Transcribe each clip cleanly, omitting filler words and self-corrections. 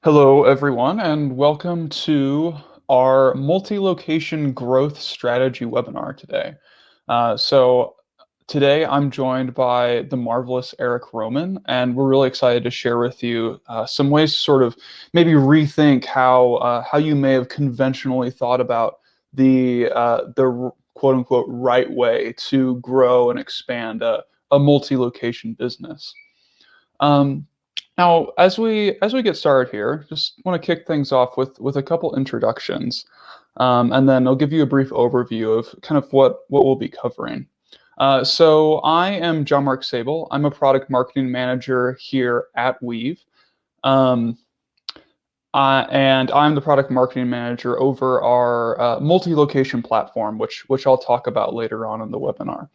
Hello, everyone, and welcome to our multi-location growth strategy webinar today. Today I'm joined by the marvelous Eric Roman, and we're really excited to share with you some ways to sort of maybe rethink how you may have conventionally thought about the quote unquote right way to grow and expand a multi-location business. Um, Now, as we get started here, just want to kick things off with a couple introductions, and then I'll give you a brief overview of kind of what we'll be covering. So I am John Mark Sable. I'm a product marketing manager here at Weave, um, and I'm the product marketing manager over our multi-location platform, which I'll talk about later on in the webinar.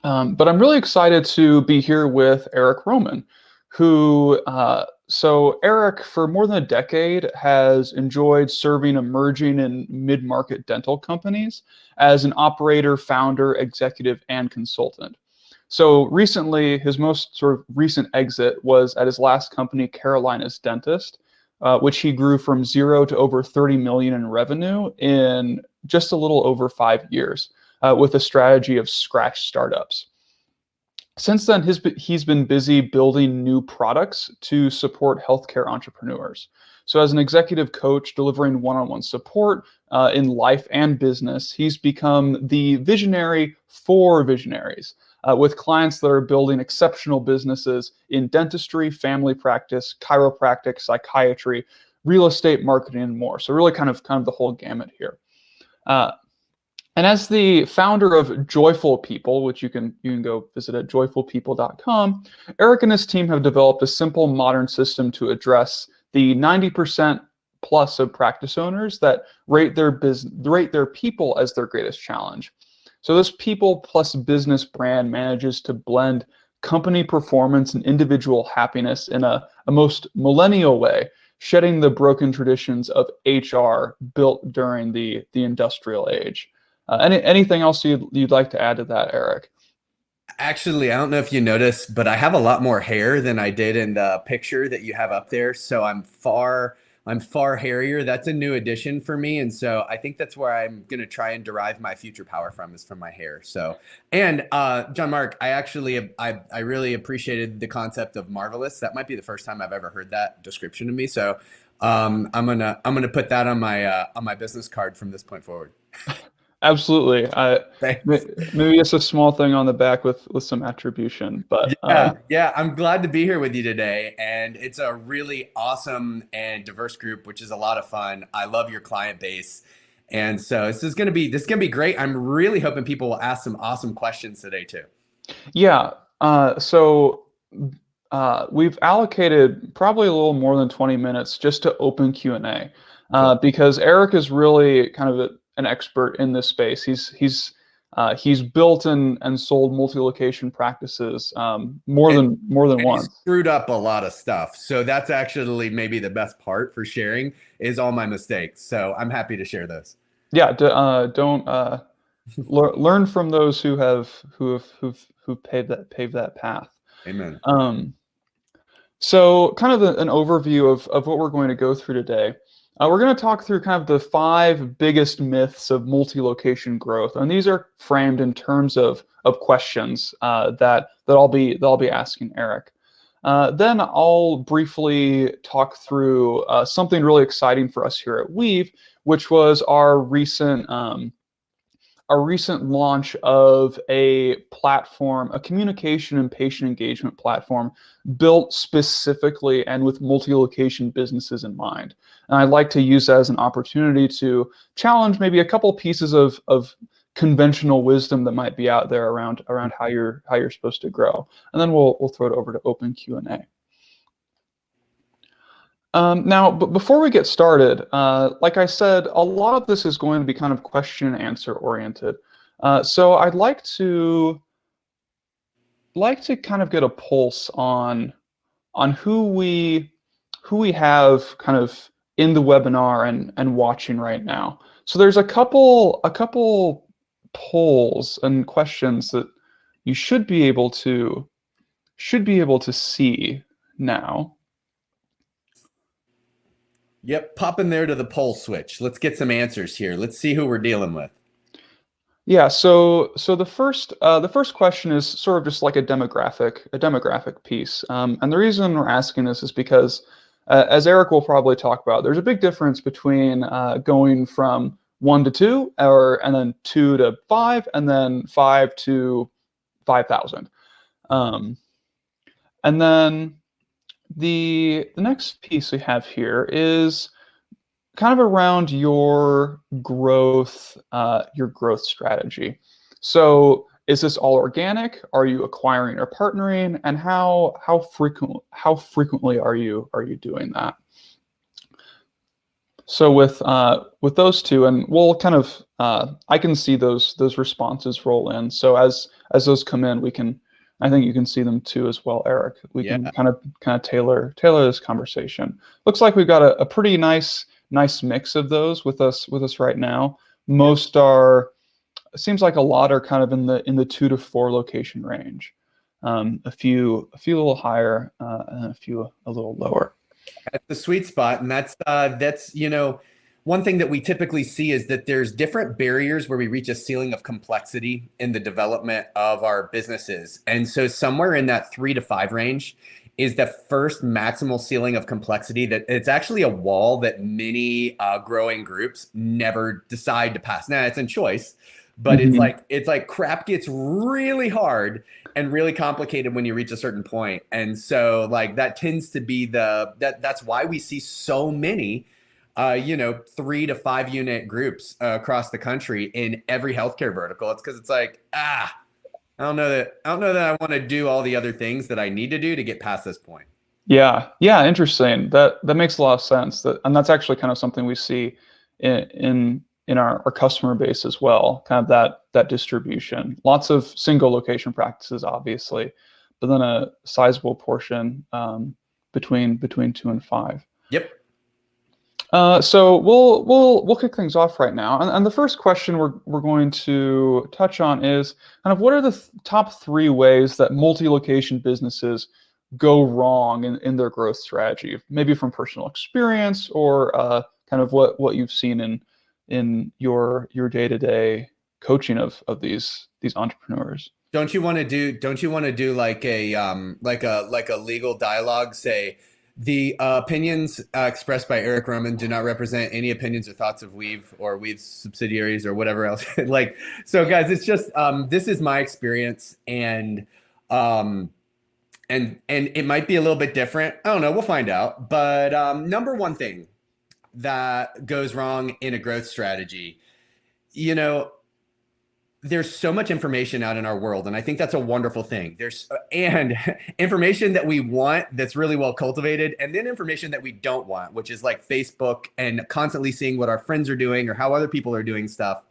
But I'm really excited to be here with Eric Roman, so Eric, for more than a decade, has enjoyed serving emerging and mid-market dental companies as an operator, founder, executive, and consultant. So recently, his most sort of recent exit was at his last company, Carolina's Dentist, which he grew from 0 to over 30 million in revenue in just a little over 5 years, with a strategy of scratch startups. Since then, he's been busy building new products to support healthcare entrepreneurs. So, as an executive coach delivering one-on-one support in life and business, he's become the visionary for visionaries, with clients that are building exceptional businesses in dentistry, family practice, chiropractic, psychiatry, real estate marketing, and more. So, really, kind of the whole gamut here. Uh, and as the founder of Joyful People, which you can go visit at joyfulpeople.com, Eric and his team have developed a simple modern system to address the 90% plus of practice owners that rate their people as their greatest challenge. So this people plus business brand manages to blend company performance and individual happiness in a most millennial way, shedding the broken traditions of HR built during the industrial age. Anything else you'd like to add to that, Eric? Actually, I don't know if you noticed, but I have a lot more hair than I did in the picture that you have up there. So I'm far hairier. That's a new addition for me. And so I think that's where I'm going to try and derive my future power from, is from my hair. So, and John Mark, I really appreciated the concept of marvelous. That might be the first time I've ever heard that description of me. So I'm gonna put that on my business card from this point forward. Absolutely. Thanks. Maybe it's a small thing on the back with some attribution, but Yeah, I'm glad to be here with you today. And it's a really awesome and diverse group, which is a lot of fun. I love your client base. And so this is gonna be great. I'm really hoping people will ask some awesome questions today too. yeah. We've allocated probably a little more than 20 minutes just to open Q&A, Cool. because Eric is really kind of an expert in this space. He's built and sold multi-location practices And more than and he once. screwed up a lot of stuff. So that's actually maybe the best part for sharing is all my mistakes. So I'm happy to share those. Yeah, don't learn from those who paved that path. Amen. Um, So, kind of an overview of what we're going to go through today. We're going to talk through kind of the 5 biggest myths of multi-location growth, and these are framed in terms of questions that I'll be asking Eric. Then I'll briefly talk through something really exciting for us here at Weave, which was our recent launch of a platform, a communication and patient engagement platform built specifically and with multi-location businesses in mind. And I'd like to use that as an opportunity to challenge maybe a couple pieces of conventional wisdom that might be out there around how you're supposed to grow. And then we'll throw it over to open Q&A. Now, but before we get started, like I said, a lot of this is going to be kind of question and answer oriented. So I'd like to kind of get a pulse on who we have kind of in the webinar and watching right now. So there's a couple polls and questions that you should be able to see now. Yep, pop in there to the poll switch. Let's get some answers here. Let's see who we're dealing with. Yeah, so the first question is sort of just like a demographic piece, and the reason we're asking this is because, as Eric will probably talk about, there's a big difference between going from 1 to 2, and then 2 to 5, and then 5 to 5,000, um, and then the next piece we have here is kind of around your growth strategy. So is this all organic? Are you acquiring or partnering? And how frequently are you doing that? So with those two, and we'll kind of I can see those responses roll in. So as those come in, I think you can see them too as well, Eric. We Yeah. can kind of tailor this conversation. Looks like we've got a pretty nice mix of those with us right now. Most are, it seems like a lot are kind of in the 2 to 4 location range. A few a little higher, and a few a little lower. That's the sweet spot. And that's, one thing that we typically see is that there's different barriers where we reach a ceiling of complexity in the development of our businesses. And so somewhere in that 3 to 5 range is the first maximal ceiling of complexity, that it's actually a wall that many growing groups never decide to pass. Now it's in choice, but it's like crap gets really hard and really complicated when you reach a certain point. And so like that tends to be that's why we see so many 3 to 5 unit groups across the country in every healthcare vertical. It's because it's like, I don't know that I want to do all the other things that I need to do to get past this point. Yeah, interesting. That makes a lot of sense. And that's actually kind of something we see in our customer base as well. Kind of that distribution. Lots of single location practices, obviously, but then a sizable portion between 2 and 5. Yep. So we'll kick things off right now, and the first question we're going to touch on is kind of what are the top 3 ways that multi-location businesses go wrong in their growth strategy, maybe from personal experience or kind of what you've seen in your day-to-day coaching of these entrepreneurs. Don't you want to do like a legal dialogue? Say the opinions expressed by Eric Roman do not represent any opinions or thoughts of Weave or Weave's subsidiaries or whatever else. Like, so guys, it's just this is my experience, and it might be a little bit different. I don't know. We'll find out. But number one thing that goes wrong in a growth strategy, there's so much information out in our world, and I think that's a wonderful thing. There's and information that we want that's really well cultivated, and then information that we don't want, which is like Facebook and constantly seeing what our friends are doing or how other people are doing stuff.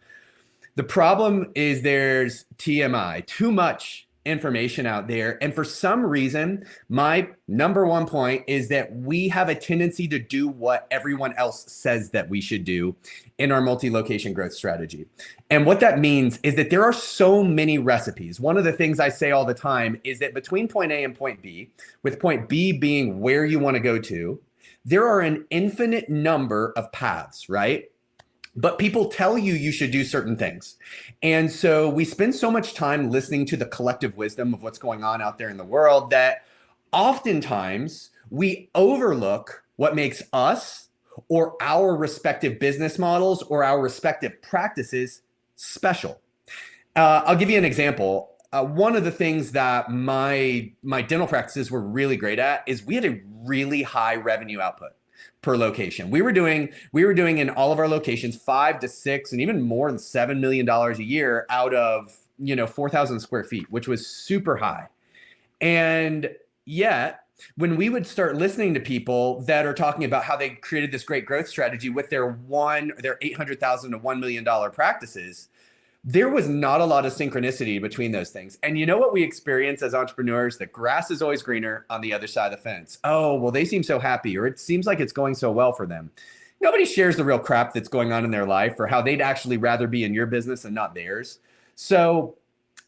The problem is there's TMI, too much information out there. And for some reason, my number one point is that we have a tendency to do what everyone else says that we should do in our multi-location growth strategy. And what that means is that there are so many recipes. One of the things I say all the time is that between point A and point B, with point B being where you want to go to, there are an infinite number of paths, right? But people tell you should do certain things. And so we spend so much time listening to the collective wisdom of what's going on out there in the world that oftentimes we overlook what makes us or our respective business models or our respective practices special. I'll give you an example. One of the things that my dental practices were really great at is we had a really high revenue output per location. We were doing in all of our locations 5 to 6 and even more than $7 million a year out of 4,000 square feet, which was super high. And yet, when we would start listening to people that are talking about how they created this great growth strategy with their $800,000 to $1 million practices, there was not a lot of synchronicity between those things. And you know what we experience as entrepreneurs? The grass is always greener on the other side of the fence. Oh, well, they seem so happy, or it seems like it's going so well for them. Nobody shares the real crap that's going on in their life or how they'd actually rather be in your business and not theirs. So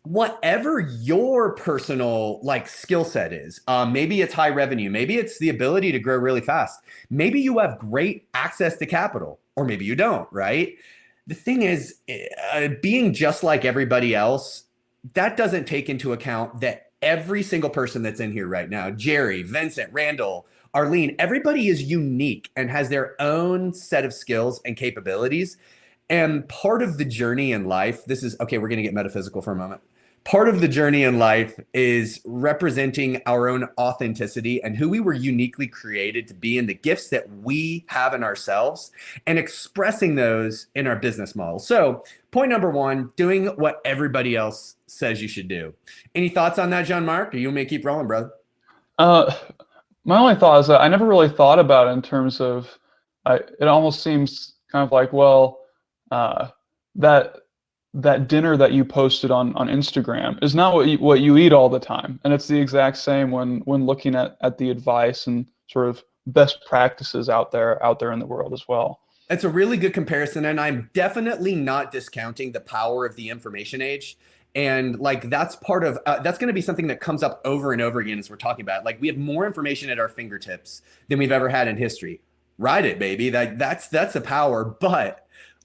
whatever your personal like skill set is. Maybe it's high revenue, maybe it's the ability to grow really fast, maybe you have great access to capital, or maybe you don't, right? The thing is, being just like everybody else, that doesn't take into account that every single person that's in here right now, Jerry, Vincent, Randall, Arlene, everybody is unique and has their own set of skills and capabilities. And part of the journey in life, this is okay, we're going to get metaphysical for a moment. Part of the journey in life is representing our own authenticity and who we were uniquely created to be, and the gifts that we have in ourselves, and expressing those in our business model. So, point number one, doing what everybody else says you should do. Any thoughts on that, John Mark? Or you may keep rolling, brother? Uh, my only thought is that I never really thought about it in terms of, it almost seems kind of like, well, uh, that that dinner that you posted on Instagram is not what you eat all the time, and it's the exact same when looking at the advice and sort of best practices out there in the world as well. It's a really good comparison, and I'm definitely not discounting the power of the information age. And like that's part of that's going to be something that comes up over and over again as we're talking about. Like we have more information at our fingertips than we've ever had in history. Ride it, baby. That's the power,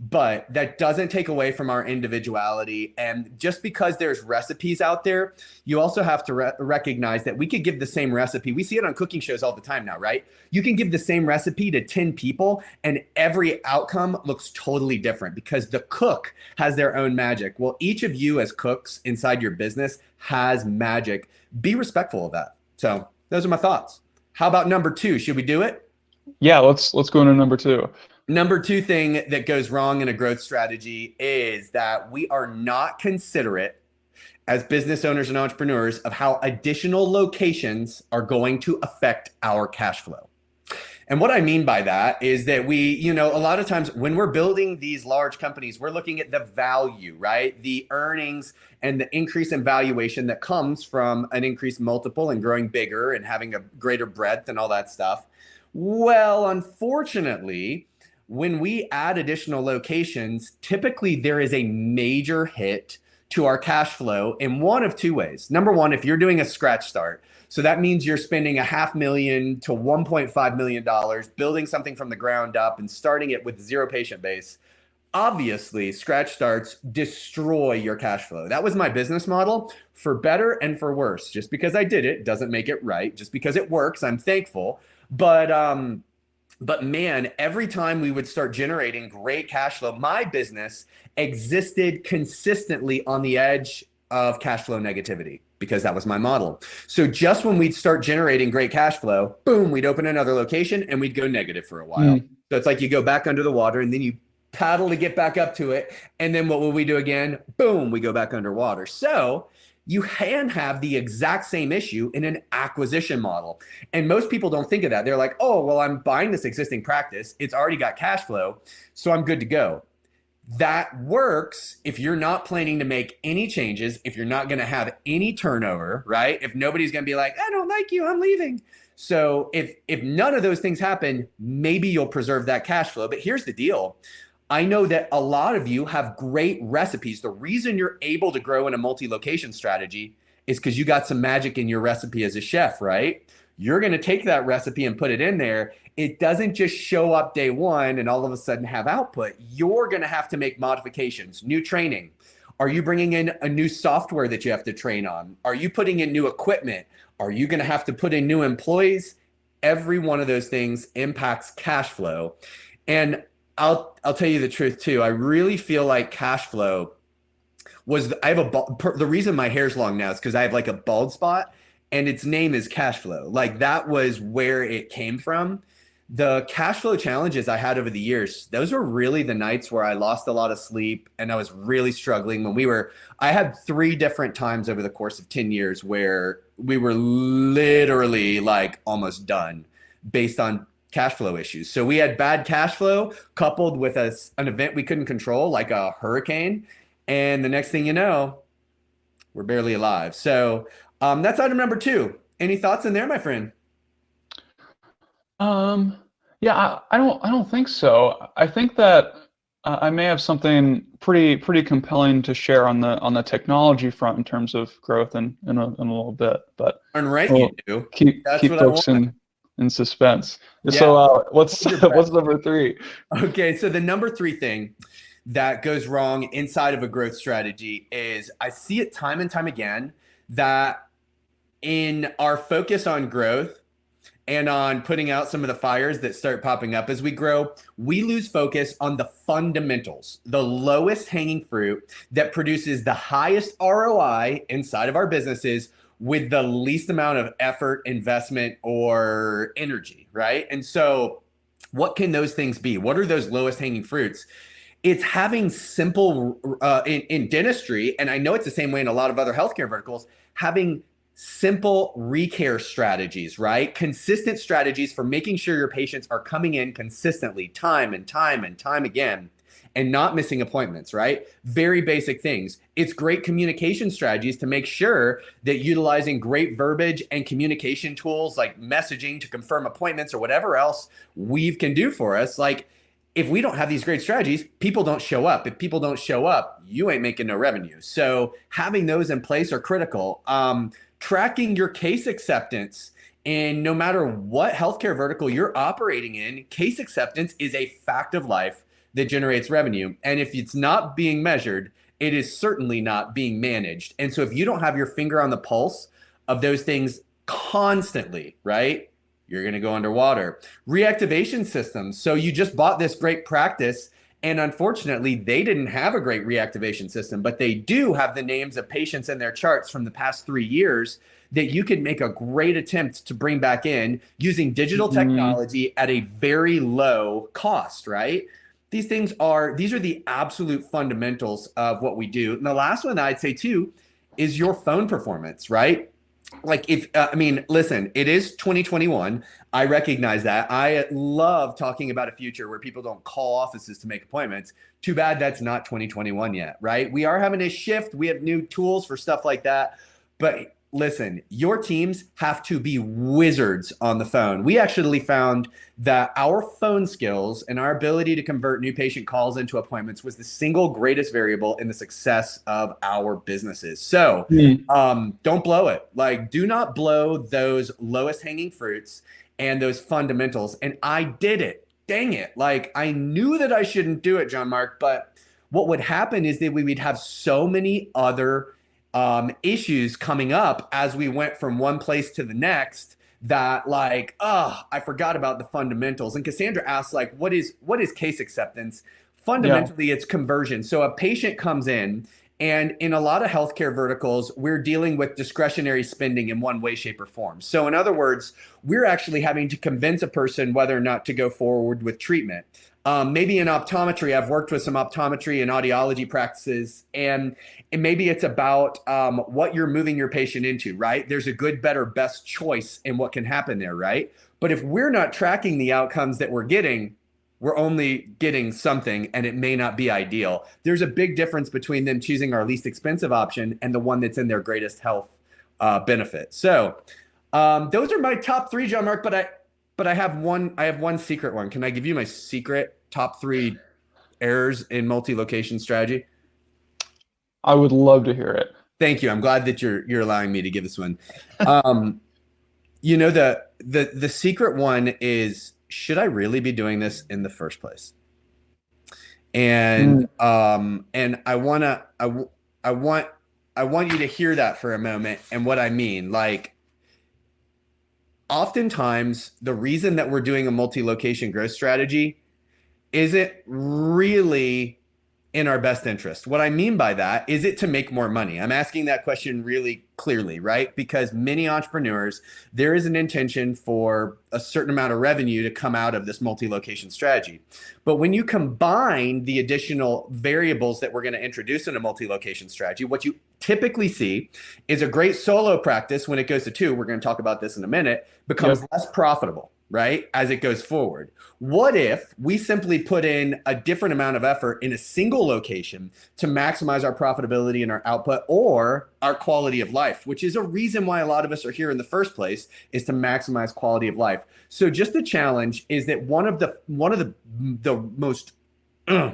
but that doesn't take away from our individuality. And just because there's recipes out there, you also have to recognize that we could give the same recipe. We see it on cooking shows all the time now, right? You can give the same recipe to 10 people and every outcome looks totally different because the cook has their own magic. Well, each of you as cooks inside your business has magic. Be respectful of that. So those are my thoughts. How about number two? Should we do it? Yeah, let's go into number two. Number two thing that goes wrong in a growth strategy is that we are not considerate as business owners and entrepreneurs of how additional locations are going to affect our cash flow. And what I mean by that is that a lot of times when we're building these large companies, we're looking at the value, right? The earnings and the increase in valuation that comes from an increased multiple and growing bigger and having a greater breadth and all that stuff. Well, unfortunately, when we add additional locations, typically there is a major hit to our cash flow in one of two ways. Number one, if you're doing a scratch start, so that means you're spending $500,000 to $1.5 million building something from the ground up and starting it with zero patient base. Obviously, scratch starts destroy your cash flow. That was my business model for better and for worse. Just because I did it doesn't make it right. Just because it works, I'm thankful. But man, every time we would start generating great cash flow, my business existed consistently on the edge of cash flow negativity because that was my model. So just when we'd start generating great cash flow, boom, we'd open another location and we'd go negative for a while. So it's like you go back under the water and then you paddle to get back up to it. And then what will we do again? Boom, we go back underwater. So you can have the exact same issue in an acquisition model. And most people don't think of that. They're like, oh, well, I'm buying this existing practice. It's already got cash flow, so I'm good to go. That works if you're not planning to make any changes, if you're not going to have any turnover, right? If nobody's going to be like, I don't like you, I'm leaving. So if none of those things happen, maybe you'll preserve that cash flow. But here's the deal. I know that a lot of you have great recipes. The reason you're able to grow in a multi-location strategy is because you got some magic in your recipe as a chef, right? You're going to take that recipe and put it in there. It doesn't just show up day one and all of a sudden have output. You're going to have to make modifications, new training. Are you bringing in a new software that you have to train on? Are you putting in new equipment? Are you going to have to put in new employees? Every one of those things impacts cash flow. And I'll tell you the truth too. I really feel like cash flow was, the reason my hair's long now is because I have like a bald spot and its name is cash flow. Like that was where it came from. The cash flow challenges I had over the years, those were really the nights where I lost a lot of sleep and I was really struggling I had 3 different times over the course of 10 years where we were literally like almost done based on cash flow issues. So we had bad cash flow coupled with an event we couldn't control, like a hurricane. And the next thing you know, we're barely alive. So that's item number 2. Any thoughts in there, my friend? Yeah, I don't think so. I think that I may have something pretty compelling to share on the technology front in terms of growth in a little bit, but Darn right you we'll do. keep That's keep what I folks want. in suspense. So Yeah. what's Hold your what's breath. number three? Okay, so the number three thing that goes wrong inside of a growth strategy is I see it time and time again that in our focus on growth and on putting out some of the fires that start popping up as we grow, we lose focus on the fundamentals, the lowest hanging fruit that produces the highest ROI inside of our businesses with the least amount of effort, investment, or energy, right? And so, what can those things be? What are those lowest hanging fruits? It's having simple in dentistry, and I know it's the same way in a lot of other healthcare verticals, having simple recare strategies, right? Consistent strategies for making sure your patients are coming in consistently, time and time and time again, and not missing appointments, right? Very basic things. It's great communication strategies to make sure that utilizing great verbiage and communication tools like messaging to confirm appointments or whatever else Weave can do for us, like if we don't have these great strategies, people don't show up. If people don't show up, you ain't making no revenue. So having those in place are critical. Tracking your case acceptance, and no matter what healthcare vertical you're operating in, case acceptance is a fact of life that generates revenue. And if it's not being measured, it is certainly not being managed. And so if you don't have your finger on the pulse of those things constantly, right? You're going to go underwater. Reactivation systems. So you just bought this great practice, and unfortunately, they didn't have a great reactivation system, but they do have the names of patients in their charts from the past 3 years that you could make a great attempt to bring back in using digital technology at a very low cost, right? These are the absolute fundamentals of what we do. And the last one I'd say too is your phone performance, right? Like if I mean, listen, it is 2021. I recognize that. I love talking about a future where people don't call offices to make appointments. Too bad that's not 2021 yet, right? We are having a shift. We have new tools for stuff like that. But listen, your teams have to be wizards on the phone. We actually found that our phone skills and our ability to convert new patient calls into appointments was the single greatest variable in the success of our businesses. So don't blow it. Like, do not blow those lowest hanging fruits and those fundamentals. And I did it. Dang it. Like, I knew that I shouldn't do it, John Mark, but what would happen is that we would have so many other issues coming up as we went from one place to the next that like, I forgot about the fundamentals. And Cassandra asked, like, what is case acceptance? Fundamentally, it's conversion. So a patient comes in, and in a lot of healthcare verticals, we're dealing with discretionary spending in one way, shape, or form. So in other words, we're actually having to convince a person whether or not to go forward with treatment. Maybe in optometry, I've worked with some optometry and audiology practices, and maybe it's about what you're moving your patient into, right? There's a good, better, best choice in what can happen there, right? But if we're not tracking the outcomes that we're getting, we're only getting something, and it may not be ideal. There's a big difference between them choosing our least expensive option and the one that's in their greatest health benefit. So those are my top three, John Mark, but I have one secret one. Can I give you my secret top three errors in multi-location strategy? I would love to hear it. Thank you. I'm glad that you're allowing me to give this one. You know, the secret one is, should I really be doing this in the first place? And and I want you to hear that for a moment. And what I mean, like, oftentimes the reason that we're doing a multi-location growth strategy isn't really in our best interest. What I mean by that, is it to make more money? I'm asking that question really clearly, right? Because many entrepreneurs, there is an intention for a certain amount of revenue to come out of this multi-location strategy. But when you combine the additional variables that we're going to introduce in a multi-location strategy, what you typically see is a great solo practice when it goes to two, we're going to talk about this in a minute, becomes less profitable, right? As it goes forward. What if we simply put in a different amount of effort in a single location to maximize our profitability and our output or our quality of life, which is a reason why a lot of us are here in the first place, is to maximize quality of life. So just the challenge is that one of the most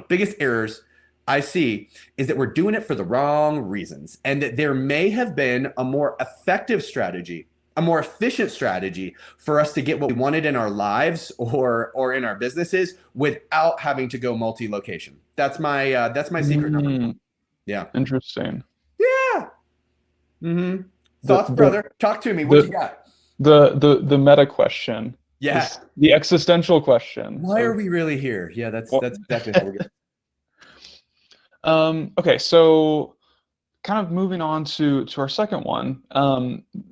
biggest errors I see is that we're doing it for the wrong reasons, and that there may have been a more effective strategy, a more efficient strategy for us to get what we wanted in our lives or in our businesses without having to go multi-location. That's my secret number one. Mm, Yeah. interesting. Yeah. Mm-hmm. The Thoughts, the brother? Talk to me. What you the got? the meta question, Yeah. is the existential question Why are of we really here? Yeah, that's what. that's exactly how we're going. Okay, so kind of moving on to our second one.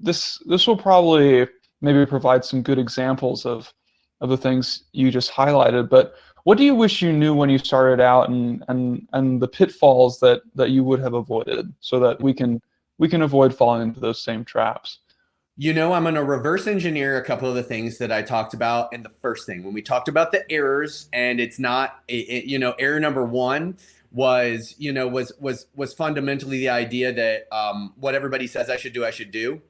This will probably maybe provide some good examples of the things you just highlighted. But what do you wish you knew when you started out, and the pitfalls that you would have avoided, so that we can avoid falling into those same traps? I'm going to reverse engineer a couple of the things that I talked about in the first thing when we talked about the errors, and it's not, error number one was fundamentally the idea that what everybody says I should do.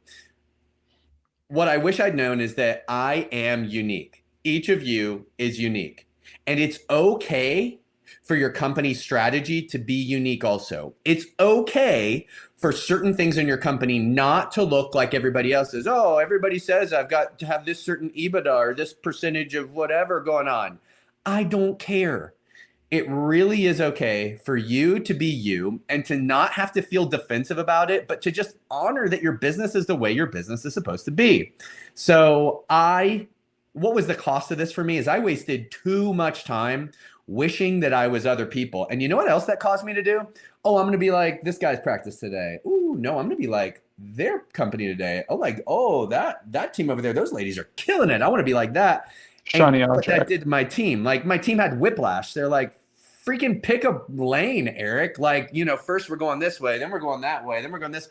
What I wish I'd known is that I am unique. Each of you is unique, and it's okay for your company strategy to be unique also. It's okay for certain things in your company not to look like everybody else's. Oh, everybody says I've got to have this certain EBITDA or this percentage of whatever going on. I don't care. It really is okay for you to be you and to not have to feel defensive about it, but to just honor that your business is the way your business is supposed to be. So what was the cost of this for me is I wasted too much time wishing that I was other people. And you know what else that caused me to do? Oh, I'm going to be like this guy's practice today. Ooh, no, I'm going to be like their company today. Oh, that team over there, those ladies are killing it. I want to be like that. And Shiny what that object. did to my team, like my team had whiplash. They're like, freaking pick a lane, Eric. Like, first we're going this way, then we're going that way, then we're going this.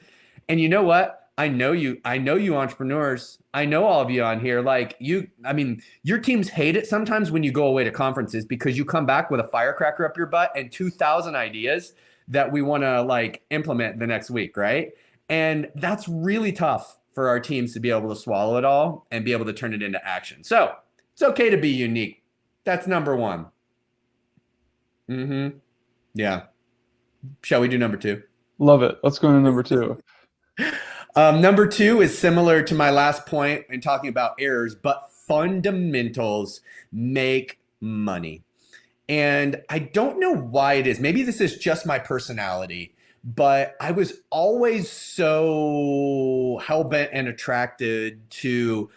And you know what? I know you entrepreneurs. I know all of you on here. Like your teams hate it sometimes when you go away to conferences because you come back with a firecracker up your butt and 2,000 ideas that we want to like implement the next week, right? And that's really tough for our teams to be able to swallow it all and be able to turn it into action. So it's okay to be unique. That's number one. Mm-hmm. Yeah. Shall we do number two? Love it. Let's go into number two. Number two is similar to my last point in talking about errors, but fundamentals make money. And I don't know why it is. Maybe this is just my personality, but I was always so hell-bent and attracted to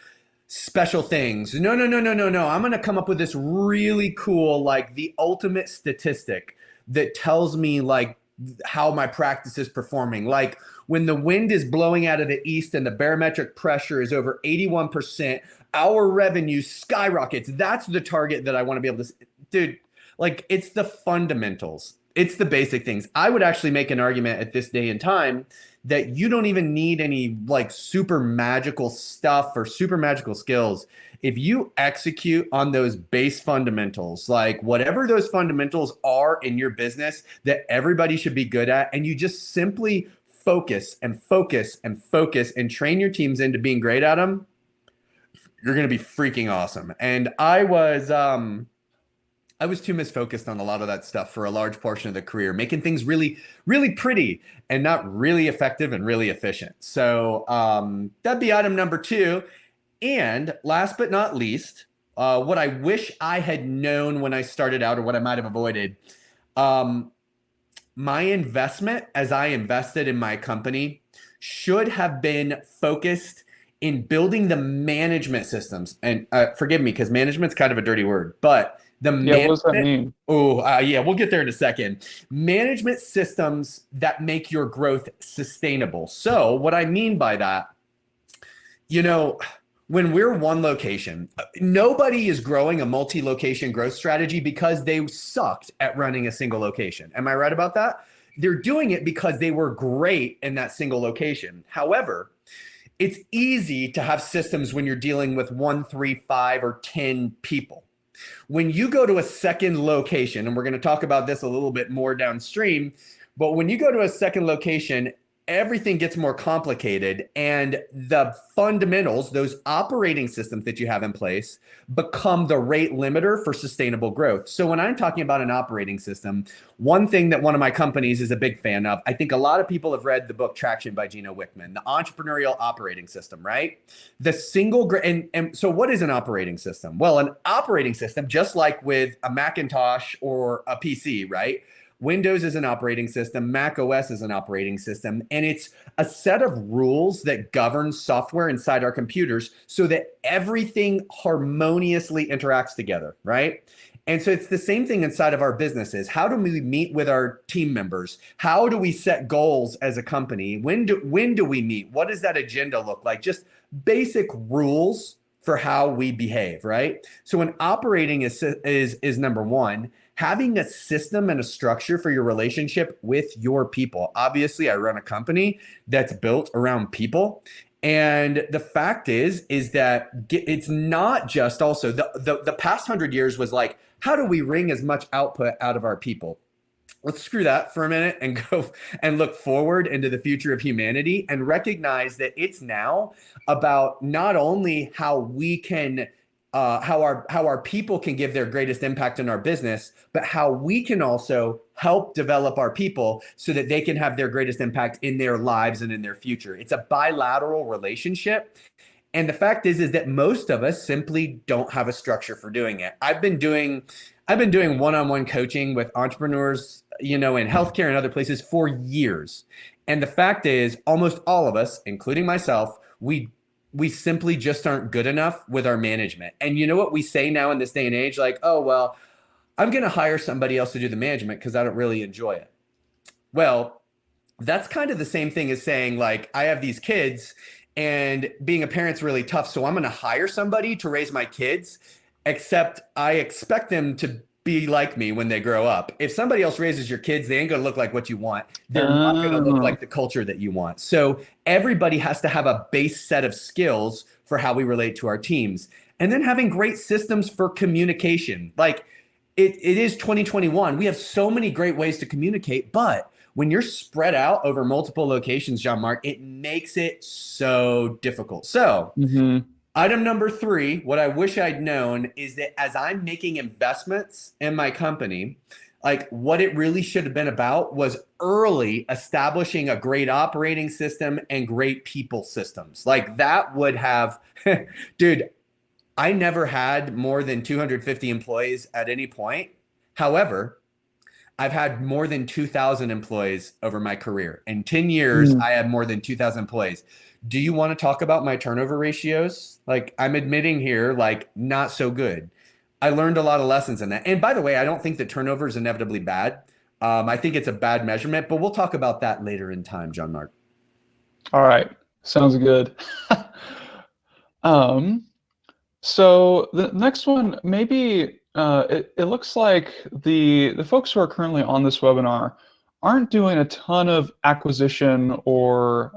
special things. No. I'm going to come up with this really cool, like the ultimate statistic that tells me like how my practice is performing. Like when the wind is blowing out of the east and the barometric pressure is over 81%, our revenue skyrockets. That's the target that I want to be able to, dude, like it's the fundamentals. It's the basic things. I would actually make an argument at this day and time that you don't even need any like super magical stuff or super magical skills. If you execute on those base fundamentals, like whatever those fundamentals are in your business that everybody should be good at, and you just simply focus and focus and focus and train your teams into being great at them, you're going to be freaking awesome. And I was too misfocused on a lot of that stuff for a large portion of the career, making things really, really pretty and not really effective and really efficient. So that'd be item number two. And last but not least, what I wish I had known when I started out or what I might have avoided, my investment as I invested in my company should have been focused in building the management systems. And forgive me, because management's kind of a dirty word, but the Yeah, what does that management, mean? yeah, we'll get there in a second. Management systems that make your growth sustainable. So what I mean by that, when we're one location, nobody is growing a multi-location growth strategy because they sucked at running a single location. Am I right about that? They're doing it because they were great in that single location. However, it's easy to have systems when you're dealing with 1, 3, 5, or 10 people. When you go to a second location, and we're going to talk about this a little bit more downstream, but when you go to a second location, everything gets more complicated, and the fundamentals, those operating systems that you have in place, become the rate limiter for sustainable growth. So when I'm talking about an operating system, one thing that one of my companies is a big fan of, I think a lot of people have read the book Traction by Gino Wickman, the entrepreneurial operating system, right? The single, and so what is an operating system? Well, an operating system, just like with a Macintosh or a PC, right? Windows is an operating system, Mac OS is an operating system, and it's a set of rules that govern software inside our computers so that everything harmoniously interacts together, right? And so it's the same thing inside of our businesses. How do we meet with our team members? How do we set goals as a company? When do we meet? What does that agenda look like? Just basic rules for how we behave, right? So when operating is number one, having a system and a structure for your relationship with your people. Obviously, I run a company that's built around people. And the fact is that it's not just also the past 100 years was like, how do we wring as much output out of our people? Let's screw that for a minute and go and look forward into the future of humanity and recognize that it's now about not only how we can how our people can give their greatest impact in our business, but how we can also help develop our people so that they can have their greatest impact in their lives and in their future. It's a bilateral relationship. And the fact is that most of us simply don't have a structure for doing it. I've been doing one-on-one coaching with entrepreneurs, in healthcare and other places for years. And the fact is, almost all of us, including myself, we simply just aren't good enough with our management. And you know what we say now in this day and age? Like, oh, well, I'm going to hire somebody else to do the management because I don't really enjoy it. Well, that's kind of the same thing as saying, like, I have these kids and being a parent's really tough. So I'm going to hire somebody to raise my kids, except I expect them to be like me when they grow up. If somebody else raises your kids, they ain't going to look like what you want. They're not going to look like the culture that you want. So everybody has to have a base set of skills for how we relate to our teams. And then having great systems for communication. Like it is 2021. We have so many great ways to communicate, but when you're spread out over multiple locations, Jean-Marc, it makes it so difficult. So item number 3, what I wish I'd known is that as I'm making investments in my company, like what it really should have been about was early establishing a great operating system and great people systems. Like that would have, dude, I never had more than 250 employees at any point. However, I've had more than 2,000 employees over my career. In 10 years, I had more than 2,000 employees. Do you want to talk about my turnover ratios? Like I'm admitting here, like not so good. I learned a lot of lessons in that. And by the way, I don't think that turnover is inevitably bad. I think it's a bad measurement, but we'll talk about that later in time, Jean-Marc. All right. Sounds good. So the next one, maybe it looks like the folks who are currently on this webinar aren't doing a ton of acquisition or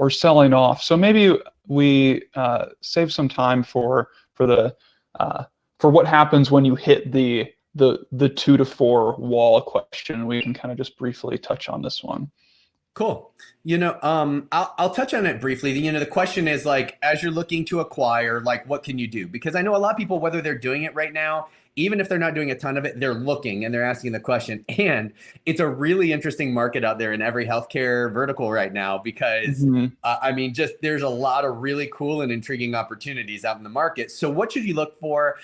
selling off. So maybe we save some time for what happens when you hit the 2 to 4 wall question. We can kind of just briefly touch on this one. Cool. I'll touch on it briefly. The question is like, as you're looking to acquire, like, what can you do? Because I know a lot of people, whether they're doing it right now, even if they're not doing a ton of it, they're looking and they're asking the question. And it's a really interesting market out there in every healthcare vertical right now, because there's a lot of really cool and intriguing opportunities out in the market. So what should you look for?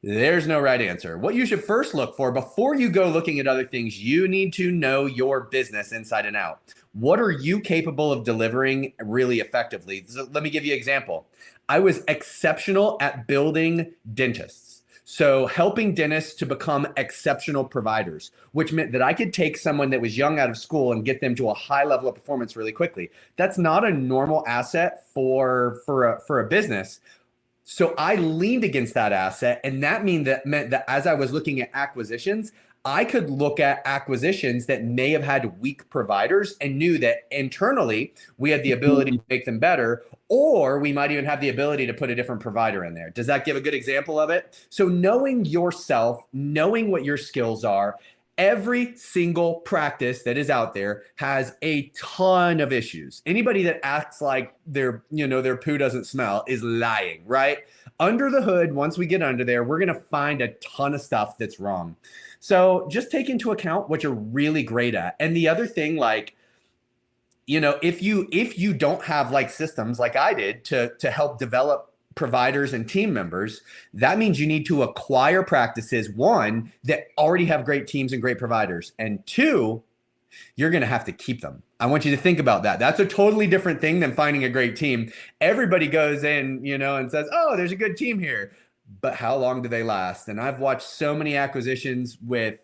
There's no right answer. What you should first look for before you go looking at other things, you need to know your business inside and out. What are you capable of delivering really effectively? So let me give you an example. I was exceptional at building dentists. So helping dentists to become exceptional providers, which meant that I could take someone that was young out of school and get them to a high level of performance really quickly. That's not a normal asset for a business. So I leaned against that asset, and that meant that as I was looking at acquisitions, I could look at acquisitions that may have had weak providers and knew that internally we had the ability to make them better, or we might even have the ability to put a different provider in there. Does that give a good example of it? So knowing yourself, knowing what your skills are, Every single practice that is out there has a ton of issues. Anybody that acts like their poo doesn't smell is lying, right? Under the hood, once we get under there, we're going to find a ton of stuff that's wrong. So just take into account what you're really great at. And the other thing, like, if you don't have like systems like I did to help develop providers and team members, that means you need to acquire practices, one, that already have great teams and great providers, and two, you're going to have to keep them. I want you to think about that. That's a totally different thing than finding a great team. Everybody goes in, and says, oh, there's a good team here. But how long do they last? And I've watched so many acquisitions with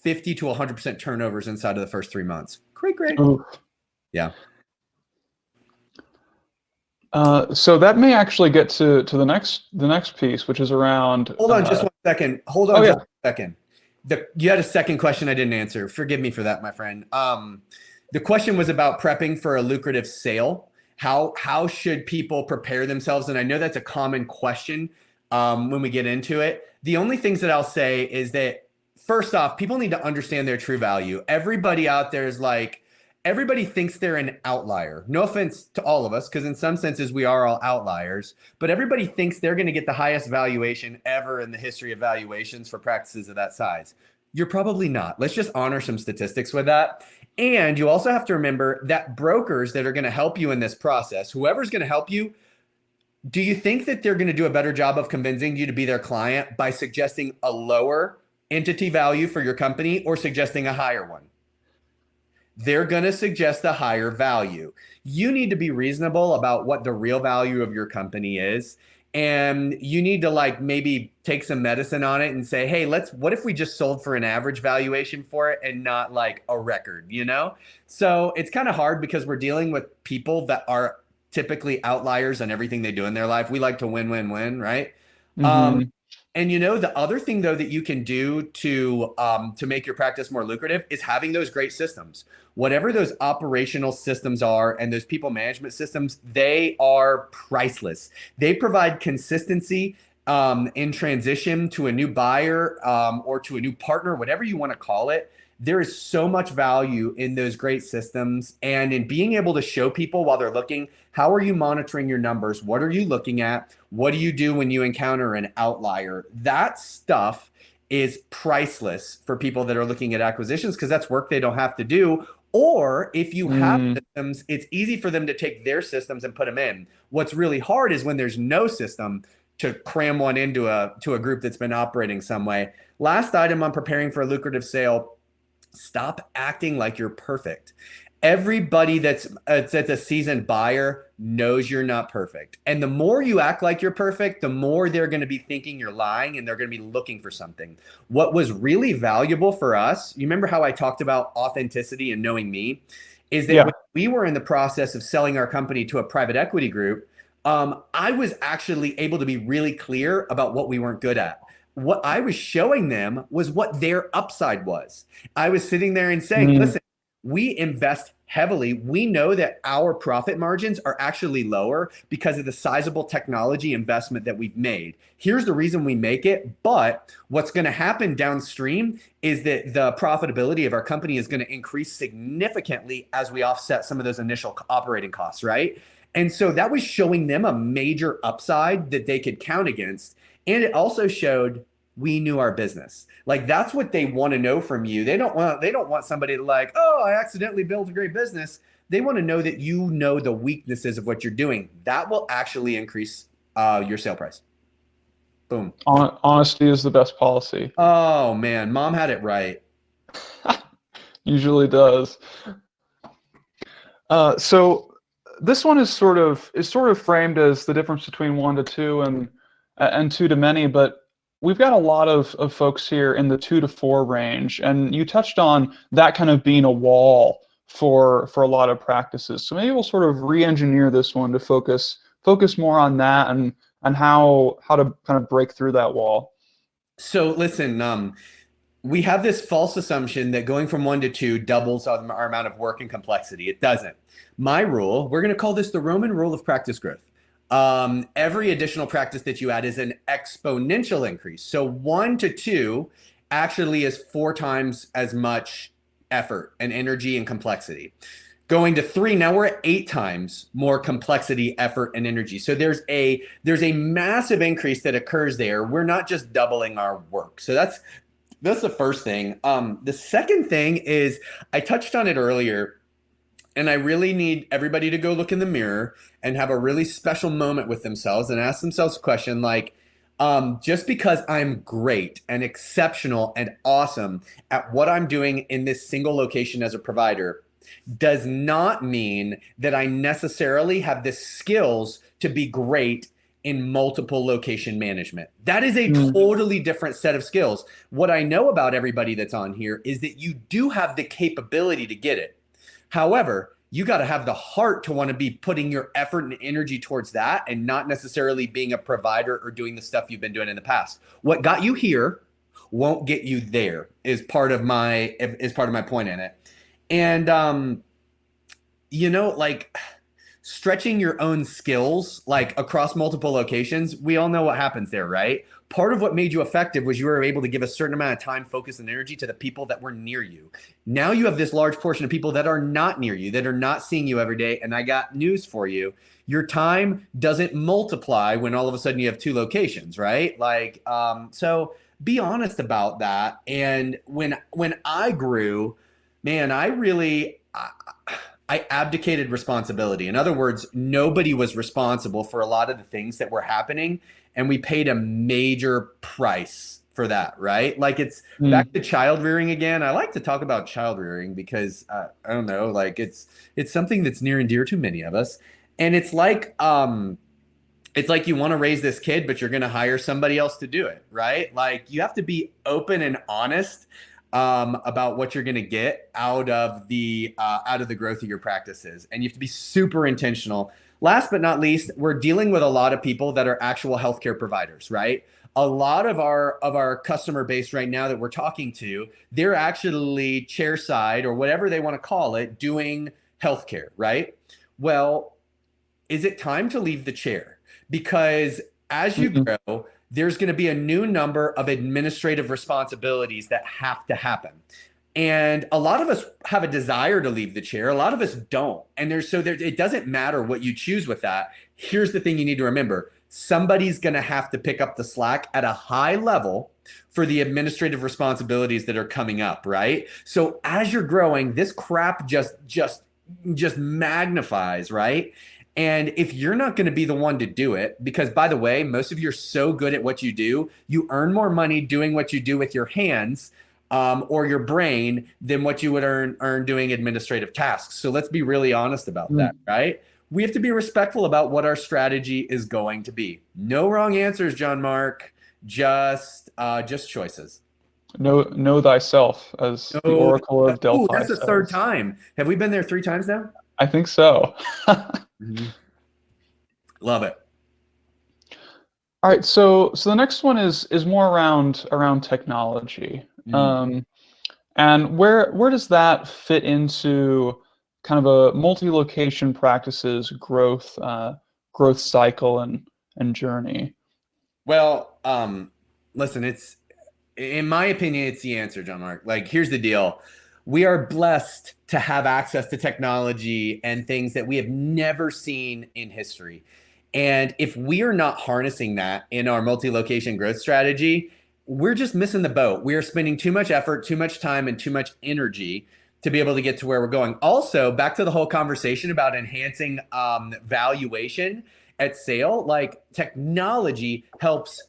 50 to 100% turnovers inside of the first 3 months. Great. Ooh. Yeah. So that may actually get to the next piece, which is around. Hold on just 1 second. Just 1 second. You had a second question I didn't answer. Forgive me for that, my friend. The question was about prepping for a lucrative sale. How should people prepare themselves? And I know that's a common question when we get into it. The only things that I'll say is that, first off, people need to understand their true value. Everybody out there is like, everybody thinks they're an outlier. No offense to all of us, because in some senses we are all outliers, but everybody thinks they're going to get the highest valuation ever in the history of valuations for practices of that size. You're probably not. Let's just honor some statistics with that. And you also have to remember that brokers that are going to help you in this process, whoever's going to help you, do you think that they're going to do a better job of convincing you to be their client by suggesting a lower entity value for your company or suggesting a higher one? They're going to suggest a higher value. You need to be reasonable about what the real value of your company is. And you need to like maybe take some medicine on it and say, hey, what if we just sold for an average valuation for it and not like a record, So it's kind of hard because we're dealing with people that are typically outliers on everything they do in their life. We like to win, right? Mm-hmm. And the other thing though that you can do to make your practice more lucrative is having those great systems. Whatever those operational systems are and those people management systems, they are priceless. They provide consistency in transition to a new buyer or to a new partner, whatever you want to call it. There is so much value in those great systems and in being able to show people while they're looking, how are you monitoring your numbers? What are you looking at? What do you do when you encounter an outlier? That stuff is priceless for people that are looking at acquisitions because that's work they don't have to do. Or if you have systems, it's easy for them to take their systems and put them in. What's really hard is when there's no system to cram one into a group that's been operating some way. Last item on preparing for a lucrative sale. Stop acting like you're perfect. Everybody that's a seasoned buyer knows you're not perfect. And the more you act like you're perfect, the more they're going to be thinking you're lying and they're going to be looking for something. What was really valuable for us, you remember how I talked about authenticity and knowing me, is that when we were in the process of selling our company to a private equity group, I was actually able to be really clear about what we weren't good at. What I was showing them was what their upside was. I was sitting there and saying, listen, we invest heavily. We know that our profit margins are actually lower because of the sizable technology investment that we've made. Here's the reason we make it. But what's going to happen downstream is that the profitability of our company is going to increase significantly as we offset some of those initial operating costs, right? And so that was showing them a major upside that they could count against. And it also showed we knew our business. Like that's what they want to know from you. They don't want somebody to like, oh, I accidentally built a great business. They want to know that you know the weaknesses of what you're doing. That will actually increase your sale price. Boom. Honesty is the best policy. Oh man, mom had it right. Usually does. So this one is sort of framed as the difference between 1 to 2 and 2 to many, but we've got a lot of folks here in the 2 to 4 range, and you touched on that kind of being a wall for a lot of practices. So maybe we'll sort of re-engineer this one to focus more on that and how to kind of break through that wall. So listen, we have this false assumption that going from 1 to 2 doubles our amount of work and complexity. It doesn't. My rule, we're going to call this the Roman rule of practice growth. Every additional practice that you add is an exponential increase. So 1 to 2 actually is 4 times as much effort and energy and complexity. Going to 3, now we're at 8 times more complexity, effort, and energy. So there's a massive increase that occurs there. We're not just doubling our work. So that's the first thing. The second thing is, I touched on it earlier, and I really need everybody to go look in the mirror and have a really special moment with themselves and ask themselves a question like, just because I'm great and exceptional and awesome at what I'm doing in this single location as a provider does not mean that I necessarily have the skills to be great in multiple location management. That is a totally different set of skills. What I know about everybody that's on here is that you do have the capability to get it. However, you got to have the heart to want to be putting your effort and energy towards that and not necessarily being a provider or doing the stuff you've been doing in the past. What got you here won't get you there is part of my point in it. And like stretching your own skills like across multiple locations, we all know what happens there, right? Part of what made you effective was you were able to give a certain amount of time, focus, and energy to the people that were near you. Now you have this large portion of people that are not near you, that are not seeing you every day. And I got news for you. Your time doesn't multiply when all of a sudden you have 2 locations, right? Like, so be honest about that. And when I grew, man, I abdicated responsibility. In other words, nobody was responsible for a lot of the things that were happening, and we paid a major price for that, right? Like it's back to child rearing again. I like to talk about child rearing because I don't know, like it's something that's near and dear to many of us. And it's like you want to raise this kid, but you're going to hire somebody else to do it, right? Like you have to be open and honest about what you're going to get out of the growth of your practices. And you have to be super intentional. Last but not least, we're dealing with a lot of people that are actual healthcare providers, right? A lot of our customer base right now that we're talking to, they're actually chairside or whatever they want to call it, doing healthcare, right? Well, is it time to leave the chair? Because as you grow, there's going to be a new number of administrative responsibilities that have to happen. And a lot of us have a desire to leave the chair. A lot of us don't. And it doesn't matter what you choose with that. Here's the thing you need to remember. Somebody's going to have to pick up the slack at a high level for the administrative responsibilities that are coming up, right? So as you're growing, this crap just magnifies, right? And if you're not going to be the one to do it, because by the way, most of you are so good at what you do, you earn more money doing what you do with your hands or your brain than what you would earn doing administrative tasks. So let's be really honest about that, right? We have to be respectful about what our strategy is going to be. No wrong answers, John Mark, just choices. Know thyself, as the Oracle of Delphi. That's the third time. Have we been there 3 times now? I think so. Love it. All right, so the next one is more around technology, and where does that fit into kind of a multi-location practices growth cycle and journey? Well, listen, it's in my opinion, it's the answer, John Mark. Like, here's the deal. We are blessed to have access to technology and things that we have never seen in history. And if we are not harnessing that in our multi-location growth strategy, we're just missing the boat. We are spending too much effort, too much time, and too much energy to be able to get to where we're going. Also, back to the whole conversation about enhancing valuation at sale, like technology helps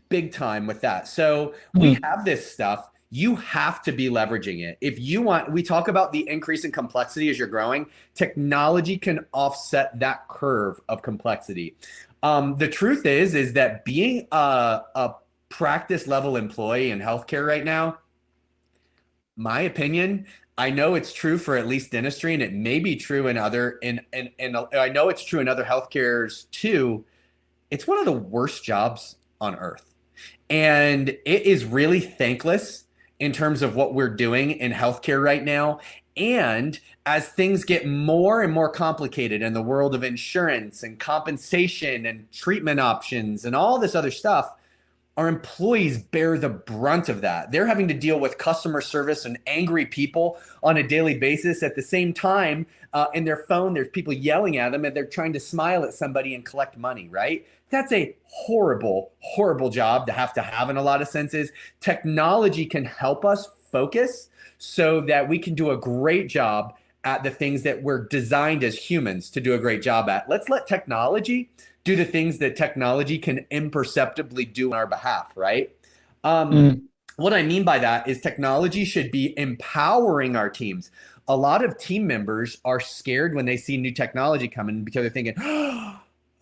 big time with that. So we have this stuff. You have to be leveraging it. If you want, we talk about the increase in complexity as you're growing. Technology can offset that curve of complexity. The truth is that being a practice level employee in healthcare right now, my opinion, I know it's true for at least dentistry, and it may be true in other, I know it's true in other healthcares too. It's one of the worst jobs on earth. And it is really thankless in terms of what we're doing in healthcare right now. And as things get more and more complicated in the world of insurance and compensation and treatment options and all this other stuff, our employees bear the brunt of that. They're having to deal with customer service and angry people on a daily basis. At the same time, in their phone, there's people yelling at them and they're trying to smile at somebody and collect money, right? That's a horrible, horrible job to have in a lot of senses. Technology can help us focus so that we can do a great job at the things that we're designed as humans to do a great job at. Let's let technology do the things that technology can imperceptibly do on our behalf, right? What I mean by that is technology should be empowering our teams. A lot of team members are scared when they see new technology coming because they're thinking,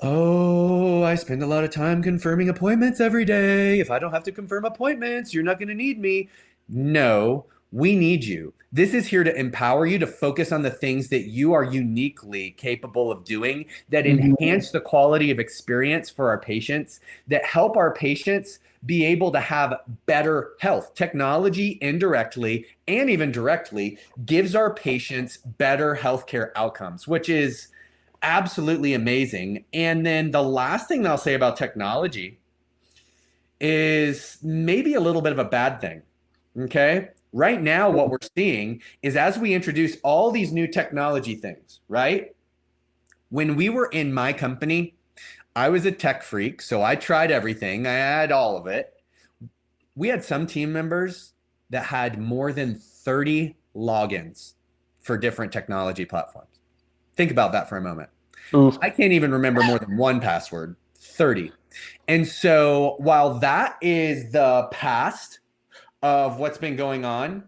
oh, I spend a lot of time confirming appointments every day. If I don't have to confirm appointments, you're not going to need me. No, we need you. This is here to empower you to focus on the things that you are uniquely capable of doing that enhance the quality of experience for our patients, that help our patients be able to have better health. Technology indirectly and even directly gives our patients better healthcare outcomes, which is absolutely amazing. And then the last thing I'll say about technology is maybe a little bit of a bad thing. Okay. Right now, what we're seeing is as we introduce all these new technology things, right? When we were in my company, I was a tech freak, so I tried everything. I had all of it. We had some team members that had more than 30 logins for different technology platforms. Think about that for a moment. Oof. I can't even remember more than one password, 30. And so while that is the past of what's been going on,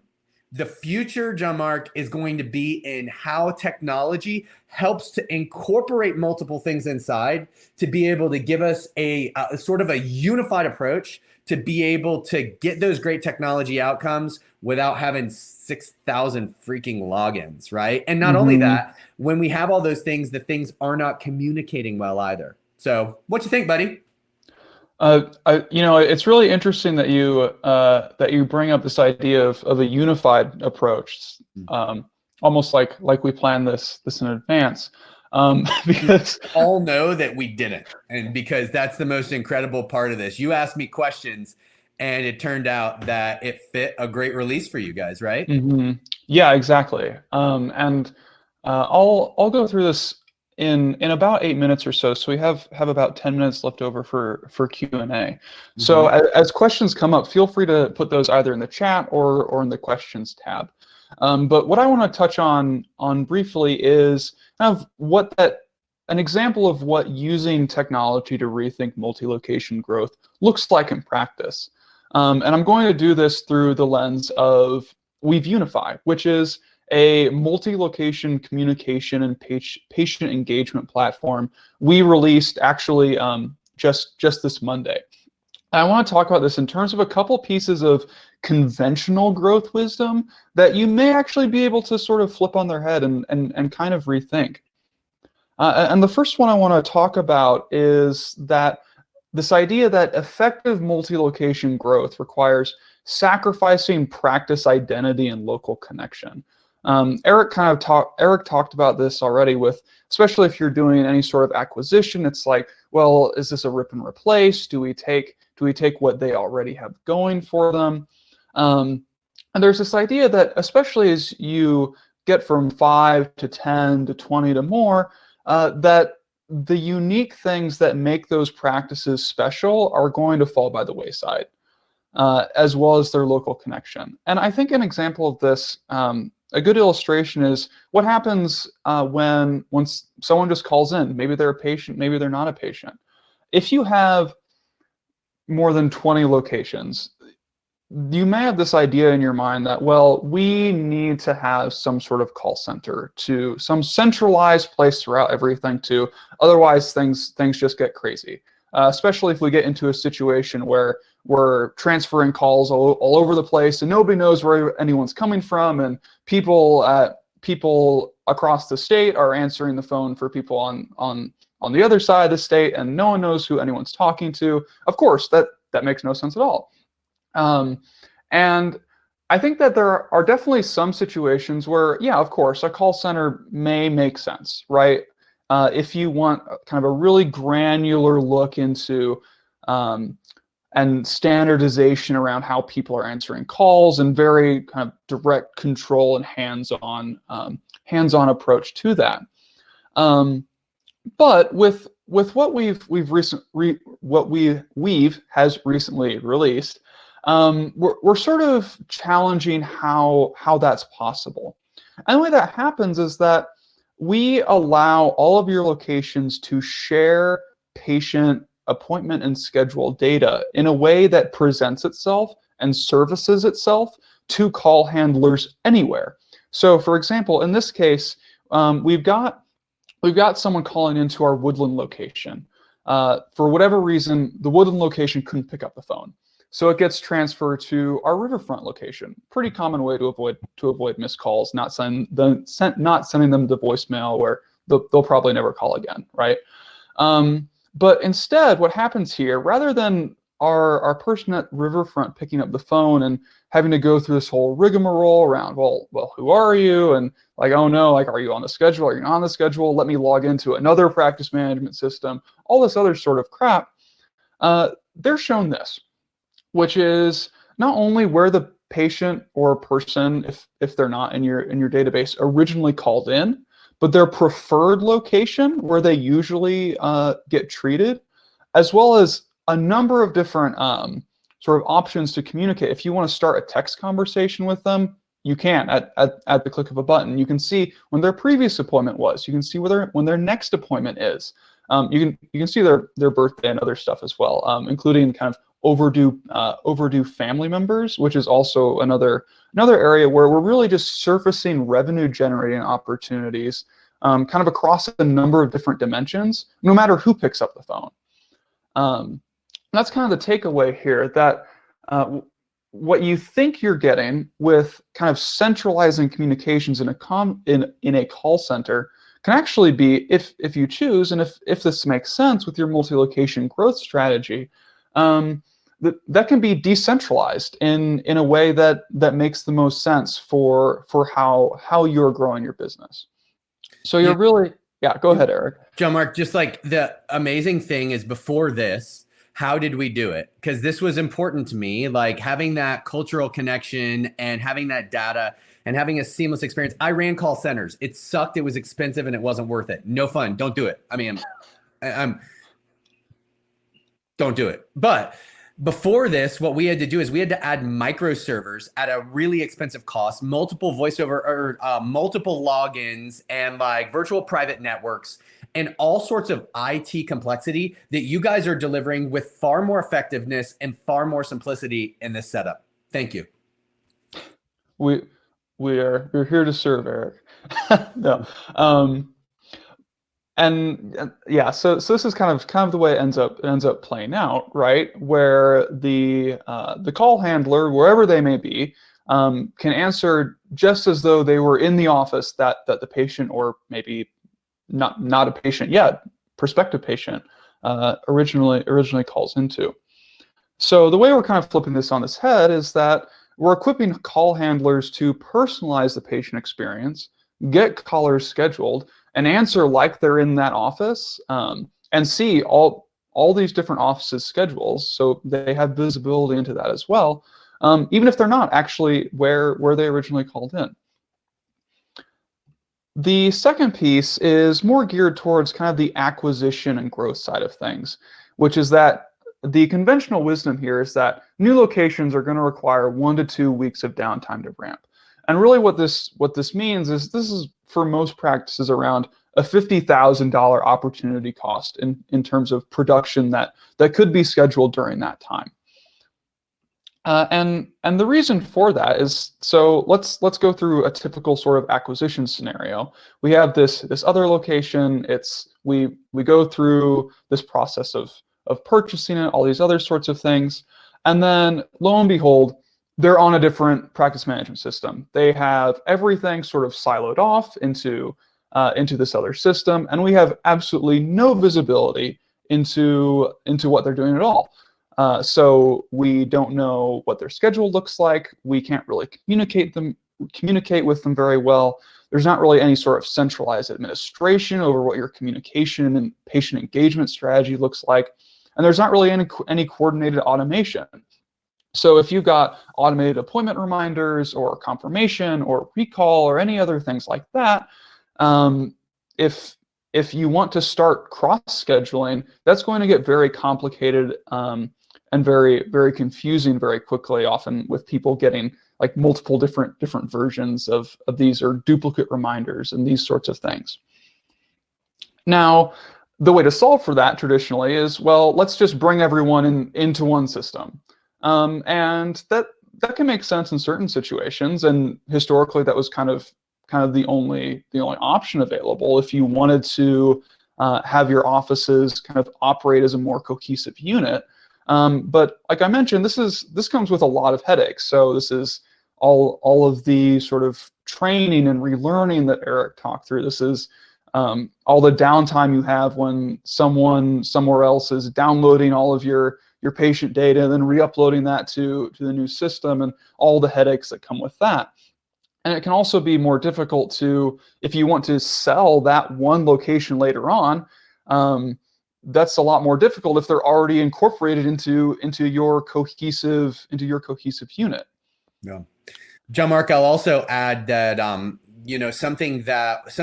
the future, John Mark, is going to be in how technology helps to incorporate multiple things inside to be able to give us a sort of a unified approach to be able to get those great technology outcomes without having 6,000 freaking logins, right? And not only that, when we have all those things, the things are not communicating well either. So what you think, buddy? It's really interesting that you bring up this idea of a unified approach, almost like we planned this in advance, because we all know that we didn't, and because that's the most incredible part of this. You asked me questions, and it turned out that it fit a great release for you guys, right? Yeah, exactly. And I'll go through this in about 8 minutes or so. So we have about 10 minutes left over for Q&A. So as questions come up, feel free to put those either in the chat or in the questions tab. But what I want to touch on briefly is kind of an example of what using technology to rethink multi-location growth looks like in practice. And I'm going to do this through the lens of Weave Unify, which is a multi-location communication and patient engagement platform we released actually just this Monday. And I want to talk about this in terms of a couple pieces of conventional growth wisdom that you may actually be able to sort of flip on their head and kind of rethink. And the first one I want to talk about is that this idea that effective multi-location growth requires sacrificing practice identity and local connection. Eric talked about this already with, especially if you're doing any sort of acquisition, it's like, well, is this a rip and replace? Do we take what they already have going for them? And there's this idea that especially as you get from 5 to 10 to 20 to more, that the unique things that make those practices special are going to fall by the wayside, as well as their local connection. And I think an example of this, a good illustration is what happens once someone just calls in. Maybe they're a patient, maybe they're not a patient. If you have more than 20 locations, you may have this idea in your mind that, well, we need to have some sort of call center, to some centralized place to route everything to, otherwise things just get crazy. Especially if we get into a situation where we're transferring calls all over the place and nobody knows where anyone's coming from, and people across the state are answering the phone for people on the other side of the state, and no one knows who anyone's talking to. Of course, that makes no sense at all. And I think that there are definitely some situations where, yeah, of course, a call center may make sense, right? If you want kind of a really granular look into and standardization around how people are answering calls, and very kind of direct control and hands-on approach to that. But with what we've has recently released, we're sort of challenging how that's possible. And the way that happens is that we allow all of your locations to share patient appointment and schedule data in a way that presents itself and services itself to call handlers anywhere. So, for example, in this case, we've got someone calling into our Woodland location. For whatever reason, the Woodland location couldn't pick up the phone, so it gets transferred to our Riverfront location. Pretty common way to avoid missed calls, not sending them to voicemail where they'll probably never call again, right? But instead, what happens here, rather than our person at Riverfront picking up the phone and having to go through this whole rigmarole around, well, who are you? And like, oh no, like, are you on the schedule? Are you not on the schedule? Let me log into another practice management system, all this other sort of crap. They're shown this, which is not only where the patient or person, if they're not in your database, originally called in, but their preferred location where they usually get treated, as well as a number of different sort of options to communicate. If you want to start a text conversation with them, you can at the click of a button. You can see when their previous appointment was. You can see when their next appointment is. You can see their birthday and other stuff as well, including kind of overdue family members, which is also another area where we're really just surfacing revenue generating opportunities, kind of across a number of different dimensions, no matter who picks up the phone. That's kind of the takeaway here, that what you think you're getting with kind of centralizing communications in a call center can actually be, if you choose, and if this makes sense with your multi-location growth strategy, that can be decentralized in a way that makes the most sense for how you're growing your business. So you're really, yeah, go ahead, Eric. John Mark, just like the amazing thing is, before this, how did we do it? Because this was important to me, like having that cultural connection and having that data and having a seamless experience. I ran call centers. It sucked. It was expensive and it wasn't worth it. No fun. Don't do it. I mean, don't do it. But before this, what we had to do is we had to add microservers at a really expensive cost, multiple voiceover or multiple logins, and like virtual private networks, and all sorts of IT complexity that you guys are delivering with far more effectiveness and far more simplicity in this setup. Thank you. We're here to serve, Eric. No. And yeah, so this is kind of the way it ends up playing out, right? Where the call handler, wherever they may be, can answer just as though they were in the office that the patient, or maybe not a patient yet, prospective patient, originally calls into. So the way we're kind of flipping this on its head is that we're equipping call handlers to personalize the patient experience, get callers scheduled, and answer like they're in that office, and see all these different offices' schedules, so they have visibility into that as well, even if they're not actually where they originally called in. The second piece is more geared towards kind of the acquisition and growth side of things, which is that the conventional wisdom here is that new locations are going to require 1 to 2 weeks of downtime to ramp. And really what this means is this is, for most practices, around a $50,000 opportunity cost in terms of production that could be scheduled during that time. And the reason for that is, so let's go through a typical sort of acquisition scenario. We have this other location. We go through this process of purchasing it, all these other sorts of things, and then lo and behold, they're on a different practice management system. They have everything sort of siloed off into this other system, and we have absolutely no visibility into what they're doing at all. So we don't know what their schedule looks like. We can't really communicate with them very well. There's not really any sort of centralized administration over what your communication and patient engagement strategy looks like. and there's not really any coordinated automation. So if you've got automated appointment reminders or confirmation or recall or any other things like that, if you want to start cross scheduling, that's going to get very complicated and very, very confusing very quickly, often with people getting like multiple different versions of these, or duplicate reminders and these sorts of things. Now, the way to solve for that traditionally is, well, let's just bring everyone into one system. And that can make sense in certain situations, and historically that was kind of the only option available if you wanted to have your offices kind of operate as a more cohesive unit. But like I mentioned, this comes with a lot of headaches. So this is all of the sort of training and relearning that Eric talked through. This is all the downtime you have when someone somewhere else is downloading all of your patient data and then re-uploading that to the new system, and all the headaches that come with that. And it can also be more difficult to, if you want to sell that one location later on, that's a lot more difficult if they're already incorporated into your cohesive unit. Yeah. John Mark, I'll also add that something that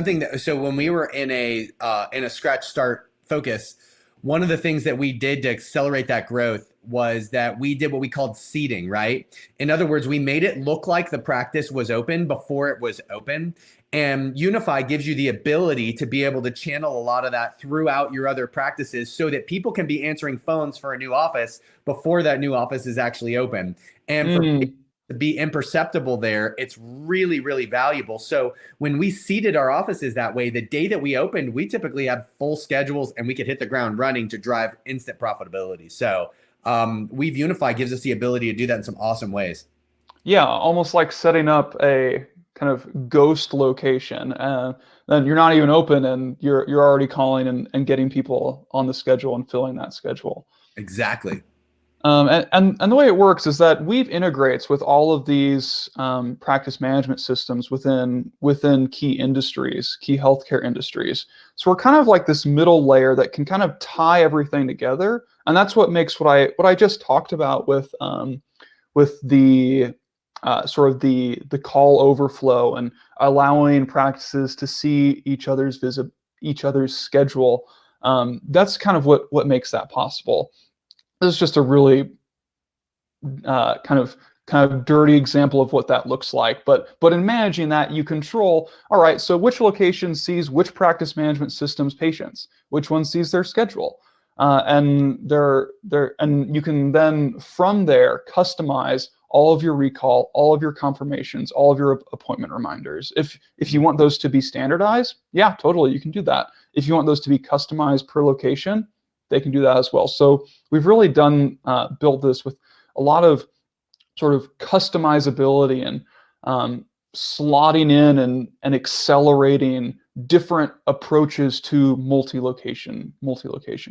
so when we were in a scratch start focus, one of the things that we did to accelerate that growth was that we did what we called seeding, right? In other words, we made it look like the practice was open before it was open. And Unify gives you the ability to be able to channel a lot of that throughout your other practices so that people can be answering phones for a new office before that new office is actually open. And for to be imperceptible there, it's really, really valuable. So when we seeded our offices that way, the day that we opened, we typically had full schedules and we could hit the ground running to drive instant profitability. So Weave Unify gives us the ability to do that in some awesome ways. Yeah, almost like setting up a kind of ghost location. Then you're not even open and you're already calling and getting people on the schedule and filling that schedule. Exactly. And the way it works is that Weave integrates with all of these practice management systems within key industries, key healthcare industries. So we're kind of like this middle layer that can kind of tie everything together, and that's what makes what I just talked about with the sort of the call overflow and allowing practices to see each other's schedule. That's kind of what makes that possible. This is just a really kind of dirty example of what that looks like. But in managing that, you control, all right, so which location sees which practice management system's patients, which one sees their schedule. And you can then from there customize all of your recall, all of your confirmations, all of your appointment reminders. If you want those to be standardized, yeah, totally, you can do that. If you want those to be customized per location, they can do that as well. So we've really built this with a lot of sort of customizability and slotting in and accelerating different approaches to multi-location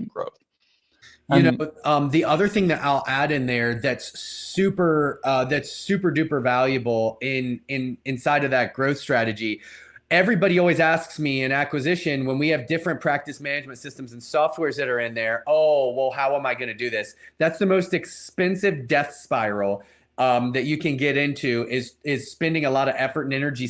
growth. The other thing that I'll add in there that's super duper valuable inside of that growth strategy. Everybody always asks me in acquisition when we have different practice management systems and softwares that are in there, oh, well, how am I going to do this? That's the most expensive death spiral that you can get into is spending a lot of effort and energy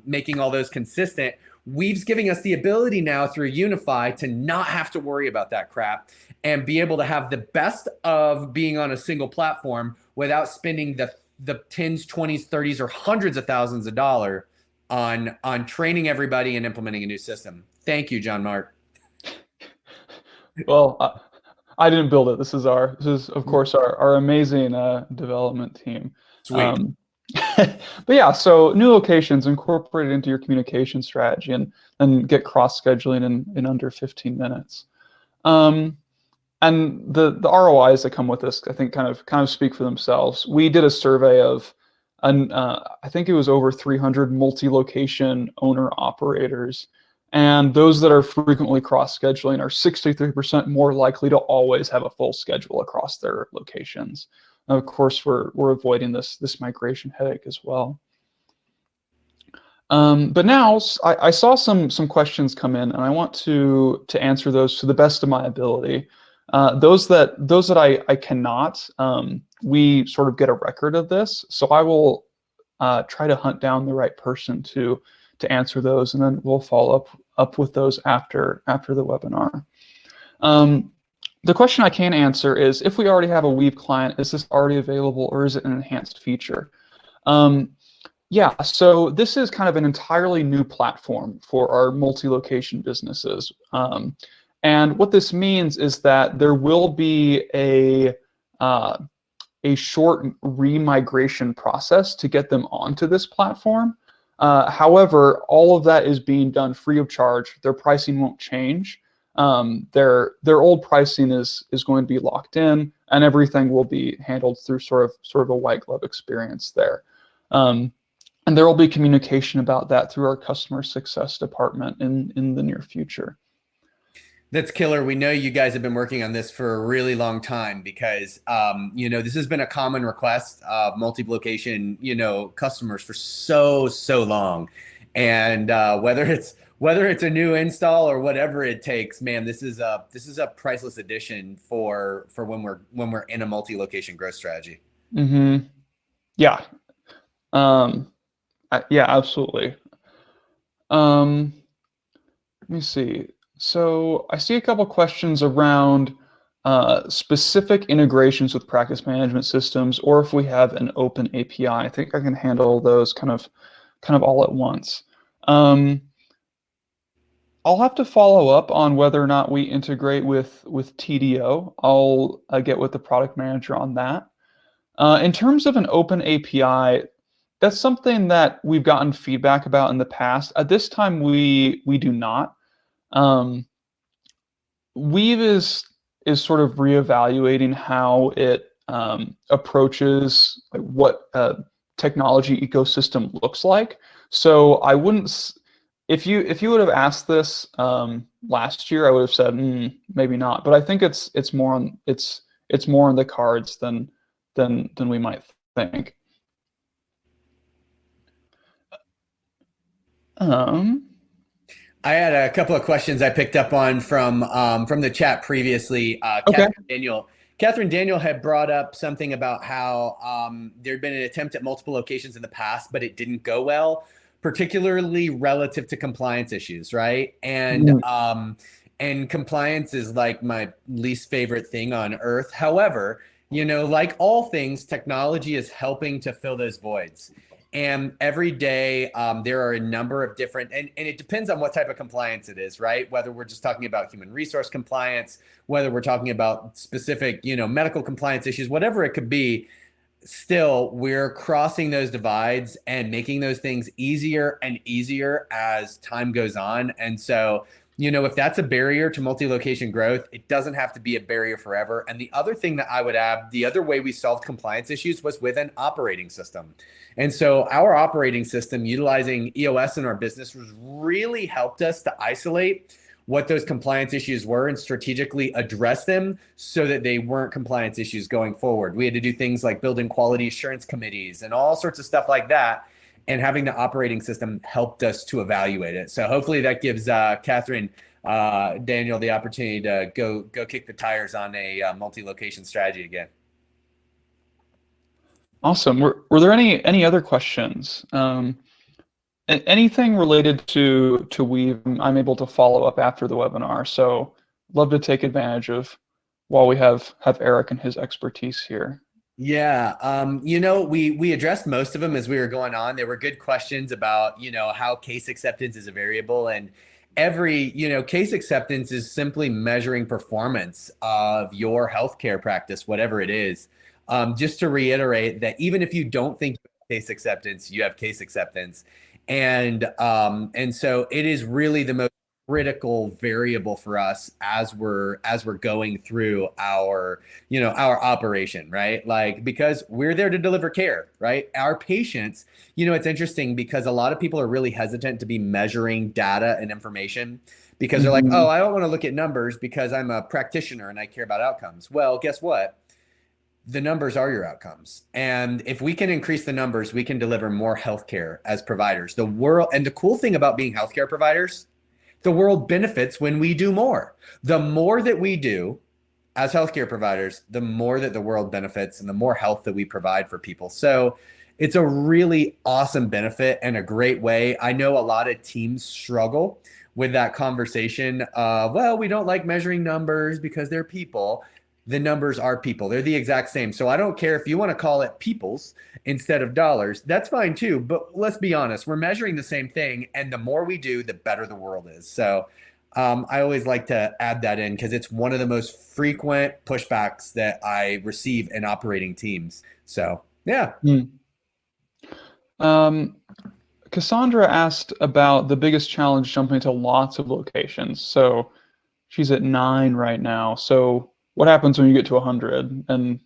making all those consistent. Weave's giving us the ability now through Unify to not have to worry about that crap and be able to have the best of being on a single platform without spending the tens, 20s, 30s, or hundreds of thousands of dollars on training everybody and implementing a new system. Thank you, John Mark. Well, I didn't build it. This is of course our amazing development team. Sweet. But yeah, so new locations incorporated into your communication strategy and get cross scheduling in under 15 minutes. And the ROIs that come with this, I think, kind of speak for themselves. We did a survey of I think it was over 300 multi-location owner operators. And those that are frequently cross-scheduling are 63% more likely to always have a full schedule across their locations. And of course, we're avoiding this migration headache as well. But now I saw some questions come in, and I want to answer those to the best of my ability. Those that I cannot, we sort of get a record of this. So I will try to hunt down the right person to answer those, and then we'll follow up with those after the webinar. The question I can answer is, if we already have a Weave client, is this already available, or is it an enhanced feature? Yeah, so this is kind of an entirely new platform for our multi-location businesses. And what this means is that there will be a short remigration process to get them onto this platform. However, all of that is being done free of charge. Their pricing won't change. Their old pricing is going to be locked in, and everything will be handled through sort of a white glove experience there. And there will be communication about that through our customer success department in the near future. That's killer. We know you guys have been working on this for a really long time because, this has been a common request of multi-location, customers for so long. And whether it's a new install or whatever it takes, man, this is a priceless addition for when we're in a multi-location growth strategy. Mm-hmm. Yeah. Yeah, absolutely. Let me see. So I see a couple questions around specific integrations with practice management systems, or if we have an open API. I think I can handle those kind of all at once. I'll have to follow up on whether or not we integrate with TDO. I'll get with the product manager on that. In terms of an open API, that's something that we've gotten feedback about in the past. At this time, we do not. Weave is sort of reevaluating how it approaches what a technology ecosystem looks like. So I wouldn't, if you would have asked this last year, I would have said maybe not. But I think it's more on the cards than we might think. I had a couple of questions I picked up on from the chat previously. Okay. Catherine Daniel had brought up something about how there'd been an attempt at multiple locations in the past, but it didn't go well, particularly relative to compliance issues, right? And and compliance is like my least favorite thing on earth. However, like all things, technology is helping to fill those voids. And every day there are a number of different, and it depends on what type of compliance it is, right? Whether we're just talking about human resource compliance, whether we're talking about specific, medical compliance issues, whatever it could be, still we're crossing those divides and making those things easier and easier as time goes on. And so, if that's a barrier to multi-location growth, it doesn't have to be a barrier forever. And the other thing that I would add, the other way we solved compliance issues was with an operating system. And so our operating system utilizing EOS in our business was really helped us to isolate what those compliance issues were and strategically address them so that they weren't compliance issues going forward. We had to do things like building quality assurance committees and all sorts of stuff like that. And having the operating system helped us to evaluate it. So hopefully that gives Catherine Daniel the opportunity to go kick the tires on a multi-location strategy again. Awesome. Were there any other questions? Anything related to Weave, I'm able to follow up after the webinar. So love to take advantage of while we have Eric and his expertise here. Yeah, we addressed most of them as we were going on. There were good questions about, how case acceptance is a variable, and every, case acceptance is simply measuring performance of your healthcare practice, whatever it is. Just to reiterate that even if you don't think you have case acceptance, you have case acceptance. And so it is really the most critical variable for us as we're going through our operation, right? Like, because we're there to deliver care, right? Our patients, it's interesting because a lot of people are really hesitant to be measuring data and information because they're like, oh, I don't want to look at numbers because I'm a practitioner and I care about outcomes. Well, guess what? The numbers are your outcomes. And if we can increase the numbers, we can deliver more healthcare as providers. The world, and the cool thing about being healthcare providers, the world benefits when we do more. The more that we do, as healthcare providers, the more that the world benefits and the more health that we provide for people. So it's a really awesome benefit and a great way. I know a lot of teams struggle with that conversation of, well, we don't like measuring numbers because they're people. The numbers are people. They're the exact same. So I don't care if you want to call it peoples instead of dollars. That's fine too. But let's be honest, we're measuring the same thing. And the more we do, the better the world is. So I always like to add that in because it's one of the most frequent pushbacks that I receive in operating teams. So yeah. Mm. Cassandra asked about the biggest challenge jumping to lots of locations. So she's at 9 right now. So what happens when you get to 100 and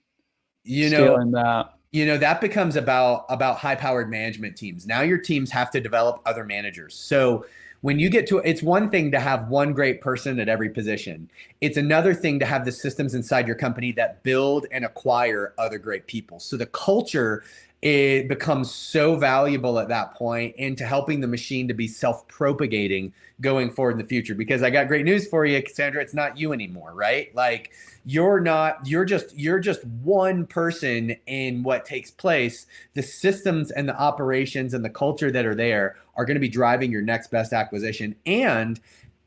You know, scaling that? that becomes about high powered management teams. Now your teams have to develop other managers. So when you get to, it's one thing to have one great person at every position. It's another thing to have the systems inside your company that build and acquire other great people. So the culture, it becomes so valuable at that point into helping the machine to be self-propagating going forward in the future. Because I got great news for you, Cassandra, it's not you anymore, right? Like you're just one person in what takes place. The systems and the operations and the culture that are there are going to be driving your next best acquisition. And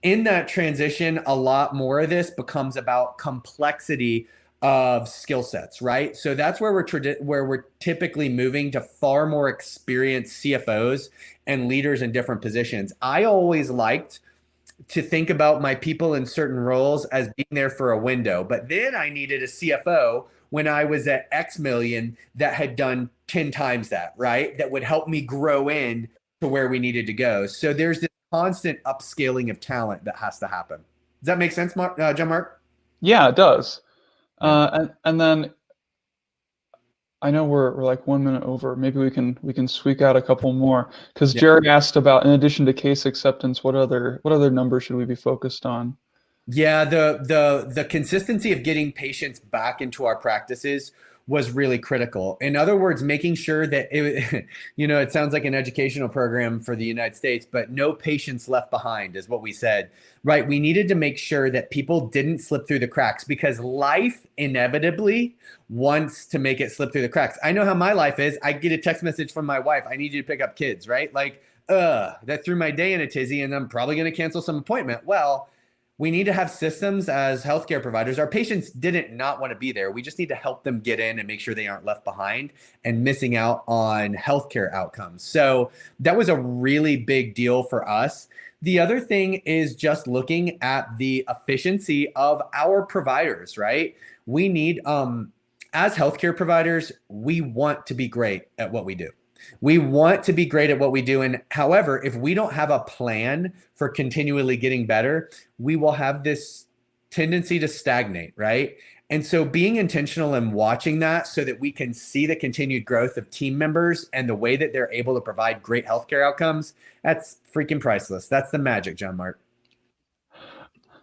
in that transition, a lot more of this becomes about complexity of skill sets, right? So that's where we're typically moving to far more experienced CFOs and leaders in different positions. I always liked to think about my people in certain roles as being there for a window, but then I needed a CFO when I was at X million that had done 10 times that, right? That would help me grow in to where we needed to go. So there's this constant upscaling of talent that has to happen. Does that make sense, John Mark? Yeah, it does. Yeah. And then I know we're like 1 minute over. Maybe we can squeak out a couple more because Yeah. Jerry asked about, in addition to case acceptance, what other numbers should we be focused on? Yeah, the consistency of getting patients back into our practices was really critical. In other words, making sure that it, it sounds like an educational program for the United States, but no patients left behind is what we said, right? We needed to make sure that people didn't slip through the cracks because life inevitably wants to make it slip through the cracks. I know how my life is. I get a text message from my wife. I need you to pick up kids, right? Like, that threw my day in a tizzy and I'm probably going to cancel some appointment. Well, we need to have systems as healthcare providers. Our patients didn't not want to be there. We just need to help them get in and make sure they aren't left behind and missing out on healthcare outcomes. So that was a really big deal for us. The other thing is just looking at the efficiency of our providers, right? We need, as healthcare providers, we want to be great at what we do. We want to be great at what we do. And however, if we don't have a plan for continually getting better, we will have this tendency to stagnate, right? And so being intentional and watching that so that we can see the continued growth of team members and the way that they're able to provide great healthcare outcomes, that's freaking priceless. That's the magic, John Mark.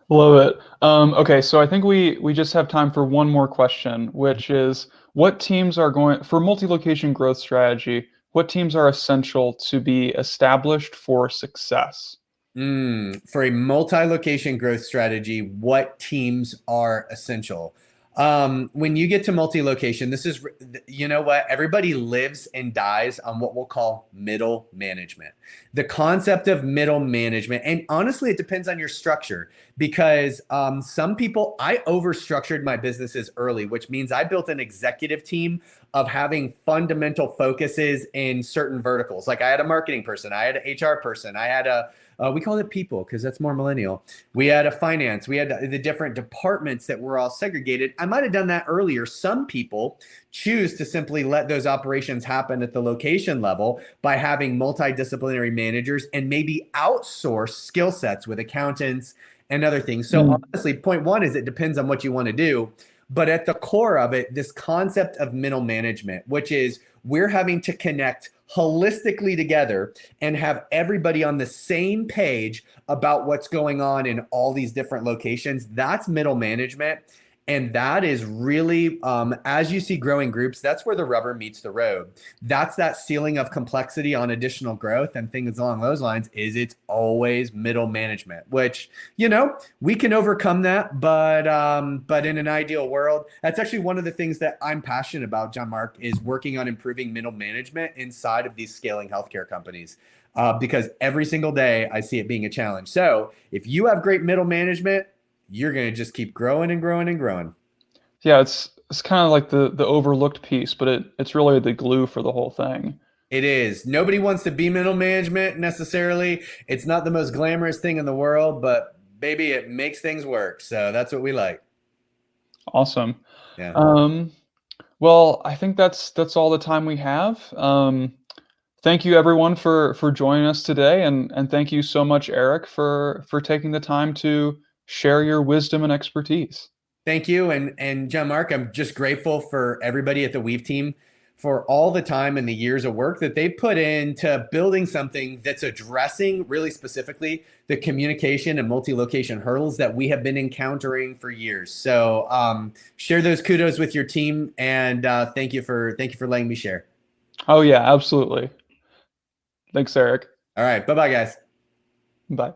Love it. Okay, so I think we just have time for one more question, which is what teams are going for multi-location growth strategy? What teams are essential to be established for success? For a multi-location growth strategy, what teams are essential? When you get to multi-location, this is, what? Everybody lives and dies on what we'll call middle management. The concept of middle management, and honestly, it depends on your structure because some people, I overstructured my businesses early, which means I built an executive team of having fundamental focuses in certain verticals. Like I had a marketing person, I had an HR person, I had we called it people because that's more millennial. We had a finance. We had the different departments that were all segregated. I might have done that earlier. Some people choose to simply let those operations happen at the location level by having multidisciplinary managers and maybe outsource skill sets with accountants and other things. So honestly, point one is it depends on what you want to do. But at the core of it, this concept of middle management, which is we're having to connect holistically together and have everybody on the same page about what's going on in all these different locations. That's middle management. And that is really, as you see growing groups, that's where the rubber meets the road. That's that ceiling of complexity on additional growth and things along those lines. Is it's always middle management, which, you know, we can overcome that. But in an ideal world, that's actually one of the things that I'm passionate about, John Mark, is working on improving middle management inside of these scaling healthcare companies. Because every single day I see it being a challenge. So if you have great middle management, you're going to just keep growing and growing and growing. Yeah, it's kind of like the overlooked piece, but it's really the glue for the whole thing. It is. Nobody wants to be middle management necessarily. It's not the most glamorous thing in the world, but baby, it makes things work. So that's what we like. Awesome. Yeah. Well, I think that's all the time we have. Thank you everyone for joining us today, and thank you so much, Eric, for taking the time to share your wisdom and expertise. Thank you. And John Mark, I'm just grateful for everybody at the Weave team for all the time and the years of work that they put into building something that's addressing really specifically the communication and multi-location hurdles that we have been encountering for years. So share those kudos with your team, and thank you for letting me share. Oh yeah, absolutely. Thanks, Eric. All right. Bye-bye, guys. Bye.